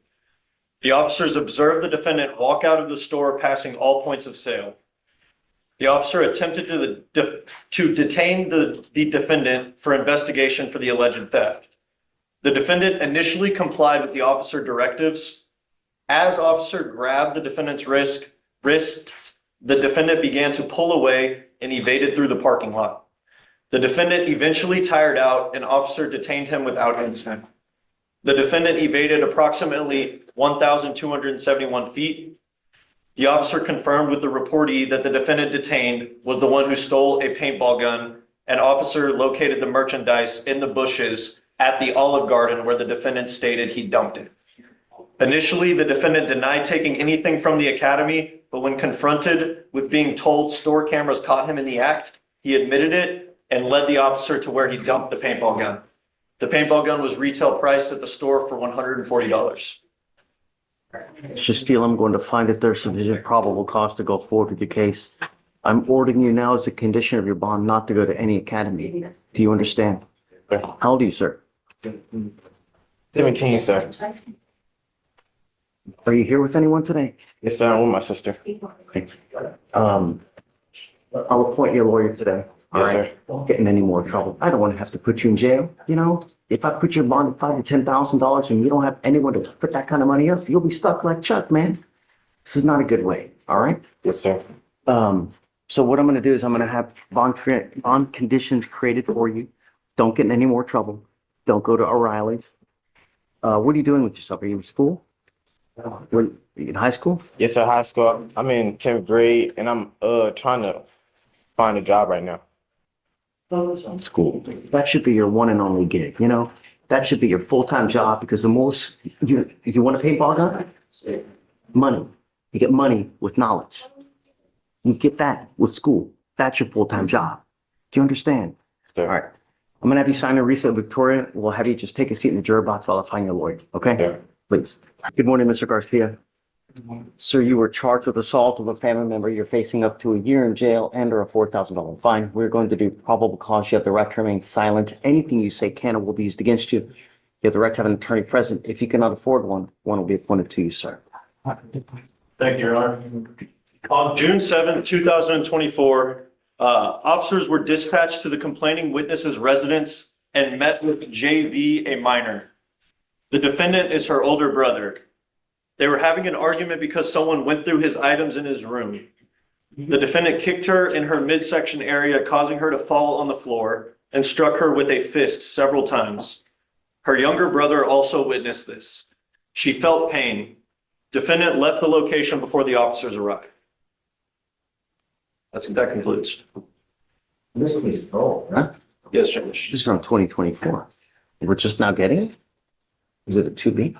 [SPEAKER 10] The officers observed the defendant walk out of the store passing all points of sale. The officer attempted to detain the defendant for investigation for the alleged theft. The defendant initially complied with the officer directives. As officer grabbed the defendant's wrists, the defendant began to pull away and evaded through the parking lot. The defendant eventually tired out and officer detained him without incident. The defendant evaded approximately 1,271 feet. The officer confirmed with the reportee that the defendant detained was the one who stole a paintball gun, and officer located the merchandise in the bushes at the Olive Garden where the defendant stated he dumped it. Initially, the defendant denied taking anything from the Academy, but when confronted with being told store cameras caught him in the act, he admitted it and led the officer to where he dumped the paintball gun. The paintball gun was retail priced at the store for $140.
[SPEAKER 1] Mr. Steele, I'm going to find that there's sufficient probable cause to go forward with your case. I'm ordering you now as a condition of your bond not to go to any academy. Do you understand? How old are you, sir?
[SPEAKER 5] 17, sir.
[SPEAKER 1] Are you here with anyone today?
[SPEAKER 5] Yes, sir. I'm with my sister.
[SPEAKER 1] Okay. I'll appoint your lawyer today. All
[SPEAKER 5] Yes,
[SPEAKER 1] right.
[SPEAKER 5] sir.
[SPEAKER 1] Don't get in any more trouble. I don't want to have to put you in jail. You know, if I put your bond at $5,000 to $10,000 and you don't have anyone to put that kind of money up, you'll be stuck like Chuck, man. This is not a good way, all right?
[SPEAKER 5] Yes, sir.
[SPEAKER 1] So what I'm gonna do is I'm gonna have bond conditions created for you. Don't get in any more trouble. Don't go to O'Reilly's. What are you doing with yourself? Are you in school? Are you in high school?
[SPEAKER 5] Yes, sir. High school. I'm in 10th grade, and I'm trying to find a job right now.
[SPEAKER 1] School. That should be your one and only gig, you know? That should be your full-time job because the more you want to paintball gun? Money. You get money with knowledge. You get that with school. That's your full-time job. Do you understand?
[SPEAKER 5] Sir.
[SPEAKER 1] All right. I'm gonna have you sign a receipt, Victoria. We'll have you just take a seat in the juror box while I find your lawyer, okay?
[SPEAKER 5] Yeah.
[SPEAKER 1] Please. Good morning, Mr. Garcia. Sir, you were charged with assault of a family member. You're facing up to a year in jail and or a $4,000 fine. We're going to do probable cause. You have the right to remain silent. Anything you say can or will be used against you. You have the right to have an attorney present. If you cannot afford one, one will be appointed to you, sir.
[SPEAKER 10] Thank you, Your Honor. On June 7th, 2024, officers were dispatched to the complaining witness's residence and met with JV, a minor. The defendant is her older brother. They were having an argument because someone went through his items in his room. The defendant kicked her in her midsection area, causing her to fall on the floor, and struck her with a fist several times. Her younger brother also witnessed this. She felt pain. Defendant left the location before the officers arrived. That concludes.
[SPEAKER 1] This is old, huh?
[SPEAKER 10] Yes, Judge.
[SPEAKER 1] This is from 2024. We're just now getting it? Is it a 2B?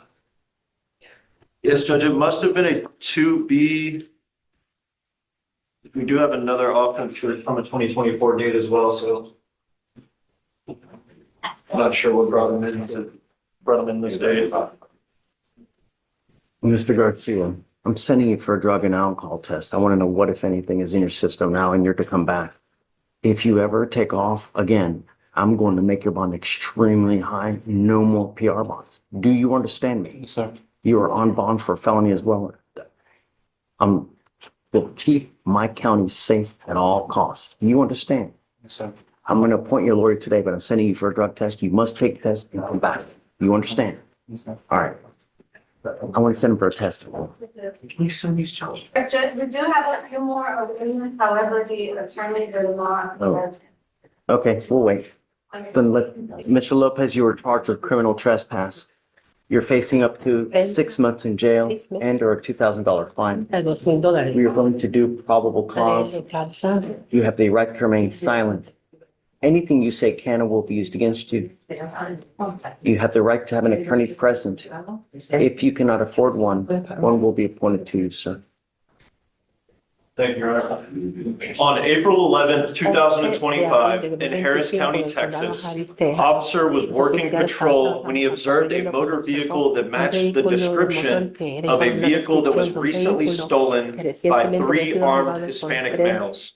[SPEAKER 10] Yes, Judge, it must have been a 2B. We do have another offense from a 2024 date as well, so I'm not sure what brought them in this day.
[SPEAKER 1] Mr. Garcia, I'm sending you for a drug and alcohol test. I want to know what, if anything, is in your system now and you're to come back. If you ever take off again, I'm going to make your bond extremely high. No more PR bonds. Do you understand me?
[SPEAKER 6] Yes, sir.
[SPEAKER 1] You are on bond for a felony as well. Will keep my county safe at all costs. Do you understand?
[SPEAKER 6] Yes, sir.
[SPEAKER 1] I'm going to appoint your lawyer today, but I'm sending you for a drug test. You must take the test and come back. You understand?
[SPEAKER 6] Okay.
[SPEAKER 1] All right. I want to send him for a test.
[SPEAKER 6] Can you send these charges?
[SPEAKER 7] Judge, we do have a few more agreements, however, the attorneys are not
[SPEAKER 1] Oh.
[SPEAKER 7] present.
[SPEAKER 1] Okay, we'll wait. Then Mr. Lopez, you were charged with criminal trespass. You're facing up to 6 months in jail and or a $2,000 fine. We are going to do probable cause. You have the right to remain silent. Anything you say can or will be used against you. You have the right to have an attorney present. If you cannot afford one, one will be appointed to you, sir.
[SPEAKER 10] Thank you, Your Honor. On April 11th, 2025, in Harris County, Texas, officer was working patrol when he observed a motor vehicle that matched the description of a vehicle that was recently stolen by 3 armed Hispanic males.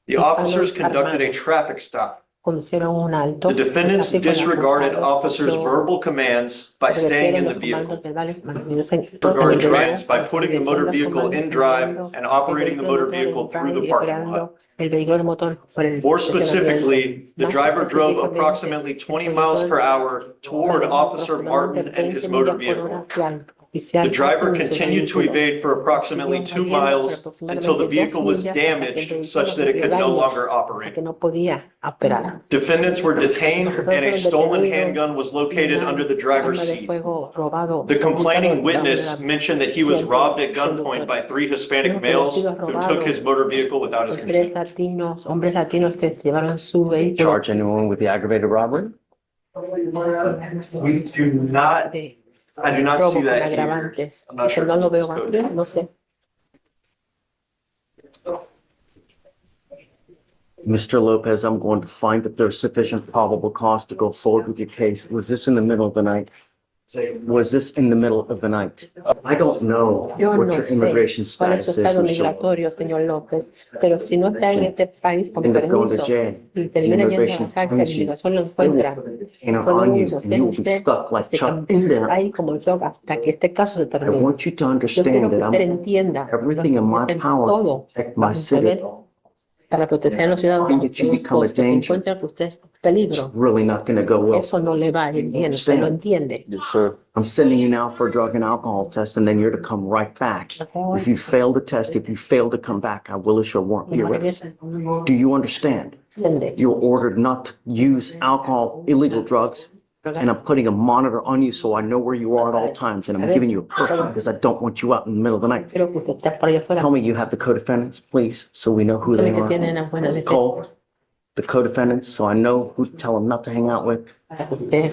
[SPEAKER 10] The officers conducted a traffic stop. The defendants disregarded officers' verbal commands by staying in the vehicle. Disregarded commands by putting the motor vehicle in drive and operating the motor vehicle through the parking lot. More specifically, the driver drove approximately 20 miles per hour toward Officer Martin and his motor vehicle. The driver continued to evade for approximately 2 miles until the vehicle was damaged such that it could no longer operate. Defendants were detained and a stolen handgun was located under the driver's seat. The complaining witness mentioned that he was robbed at gunpoint by 3 Hispanic males who took his motor vehicle without his consent.
[SPEAKER 1] Charge anyone with the aggravated robbery?
[SPEAKER 10] We do not, I do not see that here. I'm not sure.
[SPEAKER 1] Mr. Lopez, I'm going to find that there's sufficient probable cause to go forward with your case. Was this in the middle of the night? Was this in the middle of the night? I don't know what your immigration status is, Mr. Lopez.
[SPEAKER 11] señor López, pero si no está en este país con
[SPEAKER 1] End up going to
[SPEAKER 11] permiso
[SPEAKER 1] jail.
[SPEAKER 11] y termina yendo a la cárcel, la inmigración lo encuentra,
[SPEAKER 1] And
[SPEAKER 11] puede
[SPEAKER 1] on you,
[SPEAKER 11] uno
[SPEAKER 1] and you'll be
[SPEAKER 11] usted
[SPEAKER 1] stuck like
[SPEAKER 11] se
[SPEAKER 1] Chuck in there.
[SPEAKER 11] ahí como el shock hasta que este caso se
[SPEAKER 1] I
[SPEAKER 11] termine.
[SPEAKER 1] want you to
[SPEAKER 11] Yo quiero
[SPEAKER 1] understand
[SPEAKER 11] que
[SPEAKER 1] that
[SPEAKER 11] usted
[SPEAKER 1] I'm
[SPEAKER 11] entienda
[SPEAKER 1] everything in my
[SPEAKER 11] en
[SPEAKER 1] power
[SPEAKER 11] todo
[SPEAKER 1] to protect my
[SPEAKER 11] para
[SPEAKER 1] city.
[SPEAKER 11] poder para proteger a los ciudadanos.
[SPEAKER 1] And that you become a
[SPEAKER 11] Porque se
[SPEAKER 1] danger.
[SPEAKER 11] encuentra que usted es
[SPEAKER 1] It's
[SPEAKER 11] peligro.
[SPEAKER 1] really not going to go well.
[SPEAKER 11] Eso no le va a ir bien, usted lo entiende.
[SPEAKER 5] Yes, sir.
[SPEAKER 1] I'm sending you now for a drug and alcohol test, and then you're to come right back. If you fail the test, if you fail to come back, I will issue a warrant for your arrest. Do you understand?
[SPEAKER 11] Entiende.
[SPEAKER 1] You're ordered not to use alcohol, illegal drugs, and I'm putting a monitor on you so I know where you are at all times, and I'm giving you a person because I don't want you out in the middle of the night.
[SPEAKER 11] Quiero que usted esté por allá afuera.
[SPEAKER 1] Tell me you have the co-defendants, please, so we know who they
[SPEAKER 11] Dígame que
[SPEAKER 1] are.
[SPEAKER 11] tienen las buenas de
[SPEAKER 1] Cole, the co-defendants, so I know who to tell them not to hang out with.
[SPEAKER 11] para que usted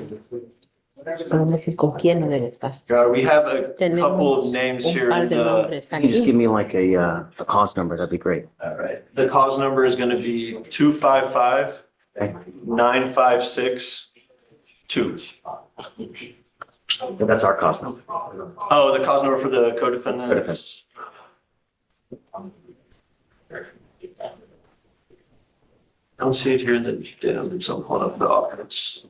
[SPEAKER 11] pueda decir con quién no debe estar.
[SPEAKER 10] We have a
[SPEAKER 11] Tenemos
[SPEAKER 10] couple of names
[SPEAKER 11] un
[SPEAKER 10] here
[SPEAKER 11] par
[SPEAKER 10] in
[SPEAKER 11] de
[SPEAKER 10] the,
[SPEAKER 11] nombres
[SPEAKER 1] Can you just
[SPEAKER 11] aquí.
[SPEAKER 1] give me like a cause number? That'd be great.
[SPEAKER 10] all right. The cause number is going to be 255
[SPEAKER 1] Okay.
[SPEAKER 10] 9562.
[SPEAKER 1] That's our cause number.
[SPEAKER 10] Oh, the cause number for the co-defendants.
[SPEAKER 1] Co-defendants.
[SPEAKER 10] I don't see it here in the damn, so I'm pulling up the offense.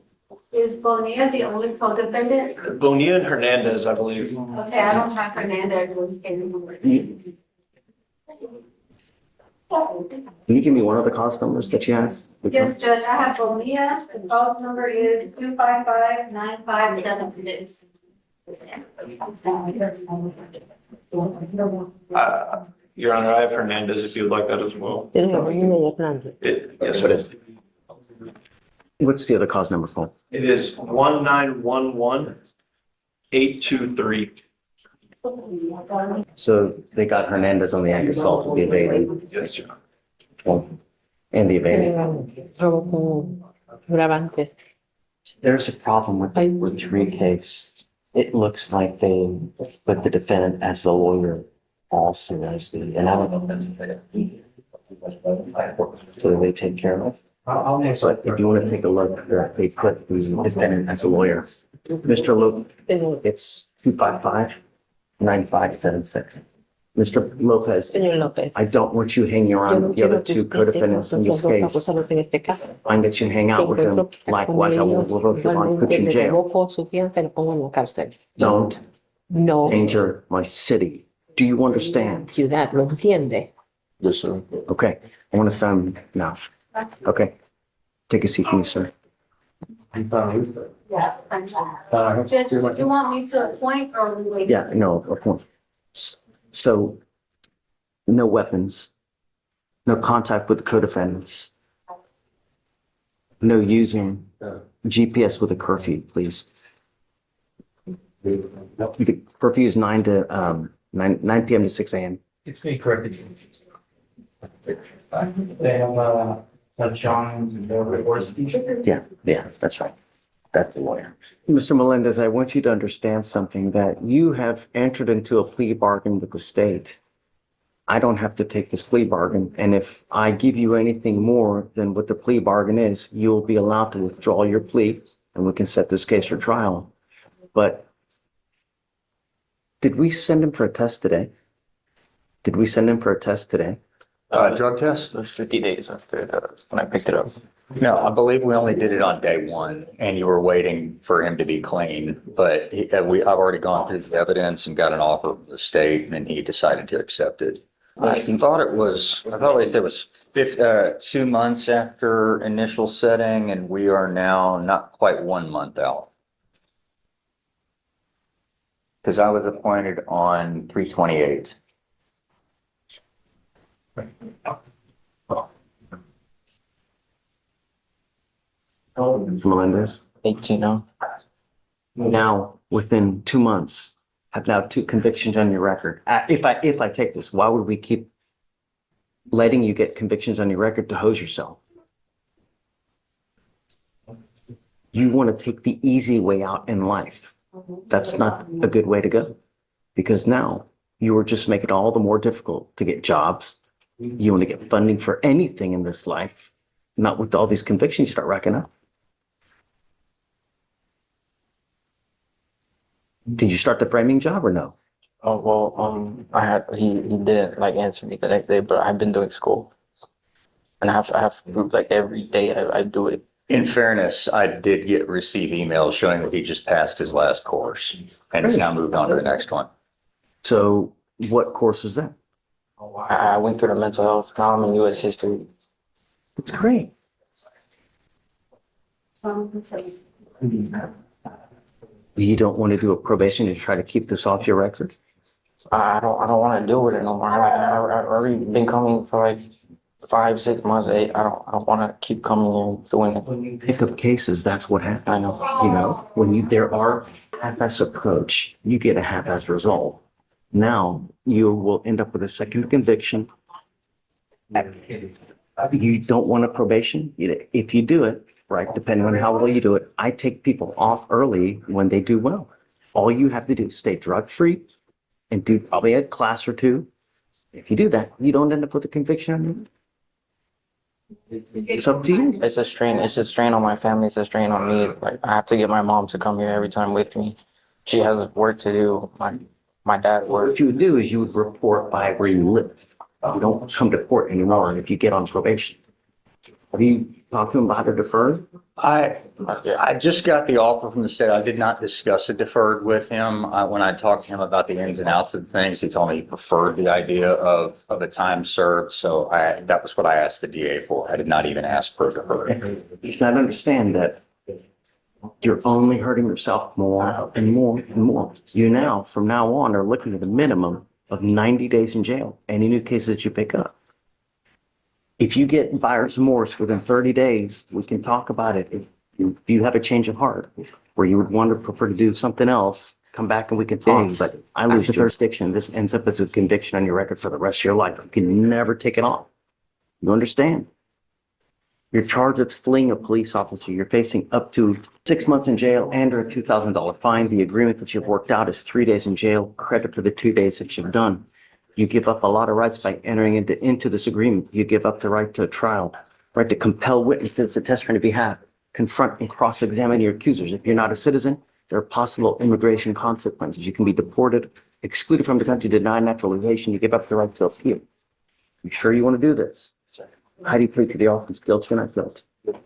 [SPEAKER 7] Is Bonilla the only co-defendant?
[SPEAKER 10] Bonilla and Hernandez, I believe.
[SPEAKER 7] Okay, I don't have Hernandez in this case.
[SPEAKER 1] Can you give me one of the cause numbers that you have?
[SPEAKER 7] Yes, Judge, I have Bonilla. The cause number is 255-9576.
[SPEAKER 10] Your Honor, I have Hernandez if you would like that as well.
[SPEAKER 11] Tiene una y Hernández.
[SPEAKER 10] Yes, sir.
[SPEAKER 1] What's the other cause number, Cole?
[SPEAKER 10] It is 1911823.
[SPEAKER 1] So they got Hernandez on the act of assault with the evading.
[SPEAKER 10] Yes, Your Honor.
[SPEAKER 1] Well, and the evading.
[SPEAKER 11] Robo con grabante.
[SPEAKER 1] There's a problem with the three case. It looks like they put the defendant as the lawyer also as the, and I don't know if that's so they take care of. But if you want to take a look, they put the defendant as a lawyer. Mr. Luke, it's 255-9576. Mr. Lopez,
[SPEAKER 11] Señor López.
[SPEAKER 1] I don't want you hanging around with the other two co-defendants in this case.
[SPEAKER 11] En este caso.
[SPEAKER 1] Find that you hang out with them. Likewise, I will revoke your bond, put you in jail.
[SPEAKER 11] Revoco su fianza y lo pongo en la cárcel.
[SPEAKER 1] Don't
[SPEAKER 11] No,
[SPEAKER 1] danger my city. Do you understand?
[SPEAKER 11] ciudad, ¿lo entiende?
[SPEAKER 5] Yes, sir.
[SPEAKER 1] Okay, I want to sign now. Okay, take a seat for me, sir.
[SPEAKER 7] Yeah. Judge, do you want me to appoint or we wait?
[SPEAKER 1] Yeah, no, appoint. So, no weapons, no contact with the co-defendants, no using GPS with a curfew, please. The curfew is 9 p.m. to 6 a.m.
[SPEAKER 6] It's me corrected. They have, John,
[SPEAKER 1] Yeah, that's right. That's the lawyer. Mr. Melendez, I want you to understand something, that you have entered into a plea bargain with the state. I don't have to take this plea bargain, and if I give you anything more than what the plea bargain is, you'll be allowed to withdraw your plea, and we can set this case for trial. But did we send him for a test today?
[SPEAKER 12] Drug test was 50 days after when I picked it up. No, I believe we only did it on day one and you were waiting for him to be clean. But I've already gone through the evidence and got an offer from the state and he decided to accept it. I thought it was 2 months after initial setting and we are now not quite 1 month out. Because I was appointed on 3/28.
[SPEAKER 1] Melendez?
[SPEAKER 5] 18 now.
[SPEAKER 1] Now, within 2 months, have now 2 convictions on your record. If I take this, why would we keep letting you get convictions on your record to hose yourself? You want to take the easy way out in life. That's not a good way to go, because now you are just making it all the more difficult to get jobs. You want to get funding for anything in this life, not with all these convictions you start racking up. Did you start the framing job or no?
[SPEAKER 5] Oh, well, he didn't like answer me the next day, but I've been doing school. And I have like every day I do it.
[SPEAKER 12] In fairness, I did receive emails showing that he just passed his last course and has now moved on to the next one.
[SPEAKER 1] So what course is that?
[SPEAKER 5] I went through the mental health. Now I'm in U.S. history.
[SPEAKER 1] It's great.
[SPEAKER 7] So
[SPEAKER 1] You don't want to do a probation to try to keep this off your record?
[SPEAKER 5] I don't want to deal with it no more. I've already been coming for like 5, 6 months. I don't want to keep coming and doing it.
[SPEAKER 1] When you pick up cases, that's what happens.
[SPEAKER 5] I know.
[SPEAKER 1] You know, there are half-ass approach, you get a half-ass result. Now you will end up with a second conviction. You don't want a probation? If you do it, right, depending on how well you do it, I take people off early when they do well. All you have to do is stay drug-free and do probably a class or two. If you do that, you don't end up with a conviction on you. It's up to you.
[SPEAKER 5] It's a strain. It's a strain on my family. It's a strain on me. Like I have to get my mom to come here every time with me. She has work to do. My dad works.
[SPEAKER 1] What you would do is you would report by where you live. You don't come to court anymore if you get on probation. Have you talked to him about a deferred?
[SPEAKER 12] I just got the offer from the state. I did not discuss a deferred with him. When I talked to him about the ins and outs of things, he told me he preferred the idea of a time served. So that was what I asked the DA for. I did not even ask for a deferred.
[SPEAKER 1] You gotta understand that you're only hurting yourself more and more and more. You now, from now on, are looking at a minimum of 90 days in jail, any new cases that you pick up. If you get buyer's remorse within 30 days, we can talk about it. If you have a change of heart where you would want to prefer to do something else, come back and we can talk. But I lose jurisdiction. This ends up as a conviction on your record for the rest of your life. You can never take it off. You understand? You're charged with fleeing a police officer. You're facing up to 6 months in jail and or a $2,000 fine. The agreement that you've worked out is 3 days in jail, credit for the 2 days that you've done. You give up a lot of rights by entering into this agreement. You give up the right to a trial, right to compel witnesses to testify on your behalf, confront and cross-examine your accusers. If you're not a citizen, there are possible immigration consequences. You can be deported, excluded from the country, denied naturalization. You give up the right to appeal. You sure you want to do this? How do you plead to the offense, guilty or not guilty? I'm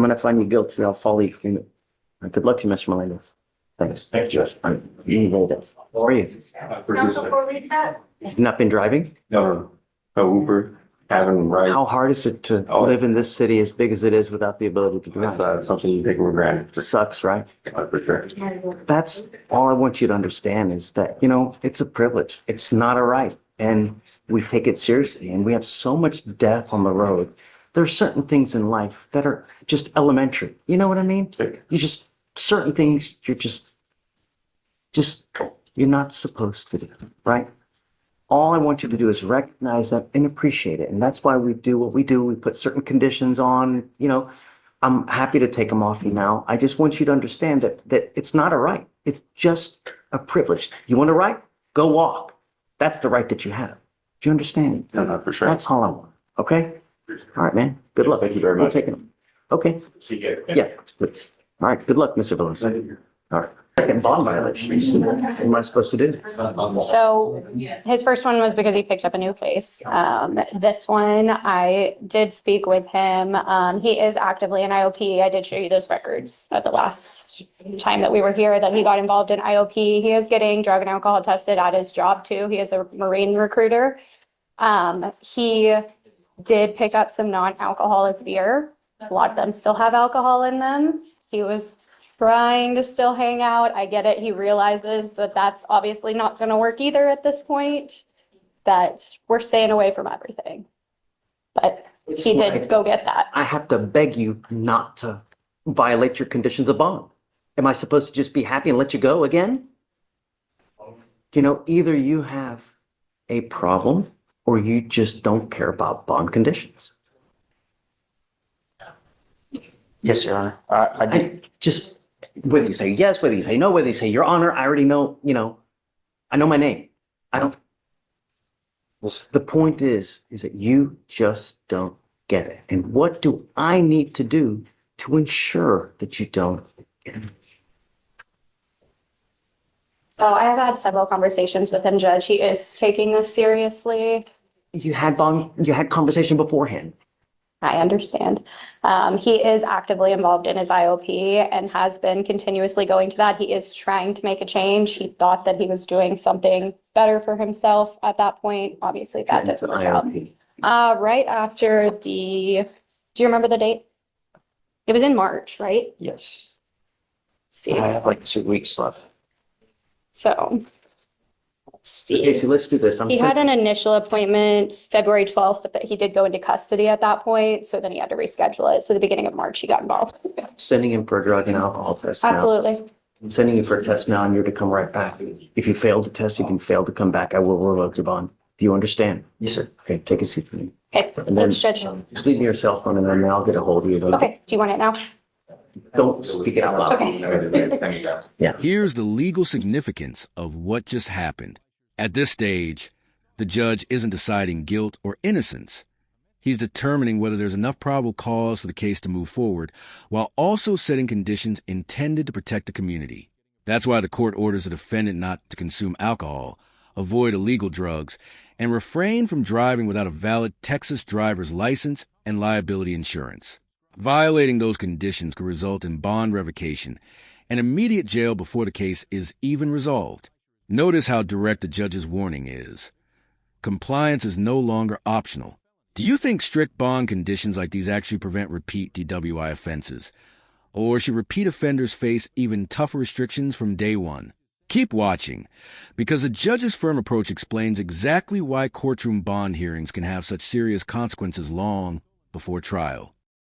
[SPEAKER 1] going to find you guilty. I'll follow you. Good luck to you, Mr. Melendez. Thanks.
[SPEAKER 2] Thank you, Judge.
[SPEAKER 1] You made it. How are you?
[SPEAKER 7] counsel for reset?
[SPEAKER 1] You've not been driving?
[SPEAKER 2] No, Uber, having right.
[SPEAKER 1] How hard is it to live in this city as big as it is without the ability to drive?
[SPEAKER 2] That's something you take for granted.
[SPEAKER 1] Sucks, right?
[SPEAKER 2] For sure.
[SPEAKER 1] That's all I want you to understand is that, it's a privilege. It's not a right. And we take it seriously. And we have so much death on the road. There are certain things in life that are just elementary. You know what I mean? Certain things you're not supposed to do, right? All I want you to do is recognize that and appreciate it. And that's why we do what we do. We put certain conditions on, I'm happy to take them off you now. I just want you to understand that it's not a right. It's just a privilege. You want a right? Go walk. That's the right that you have. Do you understand?
[SPEAKER 2] No, for sure.
[SPEAKER 1] That's all I want. Okay? All right, man. Good luck.
[SPEAKER 2] Thank you very much.
[SPEAKER 1] We'll take it. Okay.
[SPEAKER 2] See you.
[SPEAKER 1] Yeah. All right. Good luck, Mr. Valencia. All right. Second bond violation. What am I supposed to do?
[SPEAKER 13] So his first one was because he picked up a new place. This one, I did speak with him. He is actively in IOP. I did show you those records at the last time that we were here that he got involved in IOP. He is getting drug and alcohol tested at his job too. He is a Marine recruiter. He did pick up some non-alcoholic beer. A lot of them still have alcohol in them. He was trying to still hang out. I get it. He realizes that that's obviously not going to work either at this point, that we're staying away from everything. But he did go get that.
[SPEAKER 1] I have to beg you not to violate your conditions of bond. Am I supposed to just be happy and let you go again? Either you have a problem or you just don't care about bond conditions.
[SPEAKER 5] Yes, Your Honor.
[SPEAKER 1] Whether you say yes, whether you say no, whether you say Your Honor, I already know, I know my name. The point is that you just don't get it. And what do I need to do to ensure that you don't get it?
[SPEAKER 13] So I have had several conversations with him, Judge. He is taking this seriously.
[SPEAKER 1] You had conversation beforehand.
[SPEAKER 13] I understand. He is actively involved in his IOP and has been continuously going to that. He is trying to make a change. He thought that he was doing something better for himself at that point. Obviously, that
[SPEAKER 1] Into
[SPEAKER 13] didn't work out.
[SPEAKER 1] IOP.
[SPEAKER 13] Right after do you remember the date? It was in March, right?
[SPEAKER 5] Yes.
[SPEAKER 13] Let's see.
[SPEAKER 5] I have like 2 weeks left.
[SPEAKER 13] So, let's see.
[SPEAKER 1] Casey, let's do this.
[SPEAKER 13] He had an initial appointment February 12th, but he did go into custody at that point. So then he had to reschedule it. So the beginning of March, he got involved.
[SPEAKER 1] sending him for a drug and alcohol test now.
[SPEAKER 13] Absolutely.
[SPEAKER 1] I'm sending you for a test now and you're to come right back. If you fail the test, you can fail to come back. I will revoke your bond. Do you understand?
[SPEAKER 5] Yes, sir.
[SPEAKER 1] Okay, take a seat for me.
[SPEAKER 13] Okay,
[SPEAKER 1] And then
[SPEAKER 13] let's judge.
[SPEAKER 1] just leave me your cell phone and then I'll get a hold of you.
[SPEAKER 13] Okay, do you want it now?
[SPEAKER 1] Don't speak it out loud.
[SPEAKER 13] Okay.
[SPEAKER 9] Here's the legal significance of what just happened. At this stage, the judge isn't deciding guilt or innocence. He's determining whether there's enough probable cause for the case to move forward, while also setting conditions intended to protect the community. That's why the court orders the defendant not to consume alcohol, avoid illegal drugs, and refrain from driving without a valid Texas driver's license and liability insurance. Violating those conditions could result in bond revocation and immediate jail before the case is even resolved. Notice how direct the judge's warning is. Compliance is no longer optional. Do you think strict bond conditions like these actually prevent repeat DWI offenses? Or should repeat offenders face even tougher restrictions from day one? Keep watching, because the judge's firm approach explains exactly why courtroom bond hearings can have such serious consequences long before trial.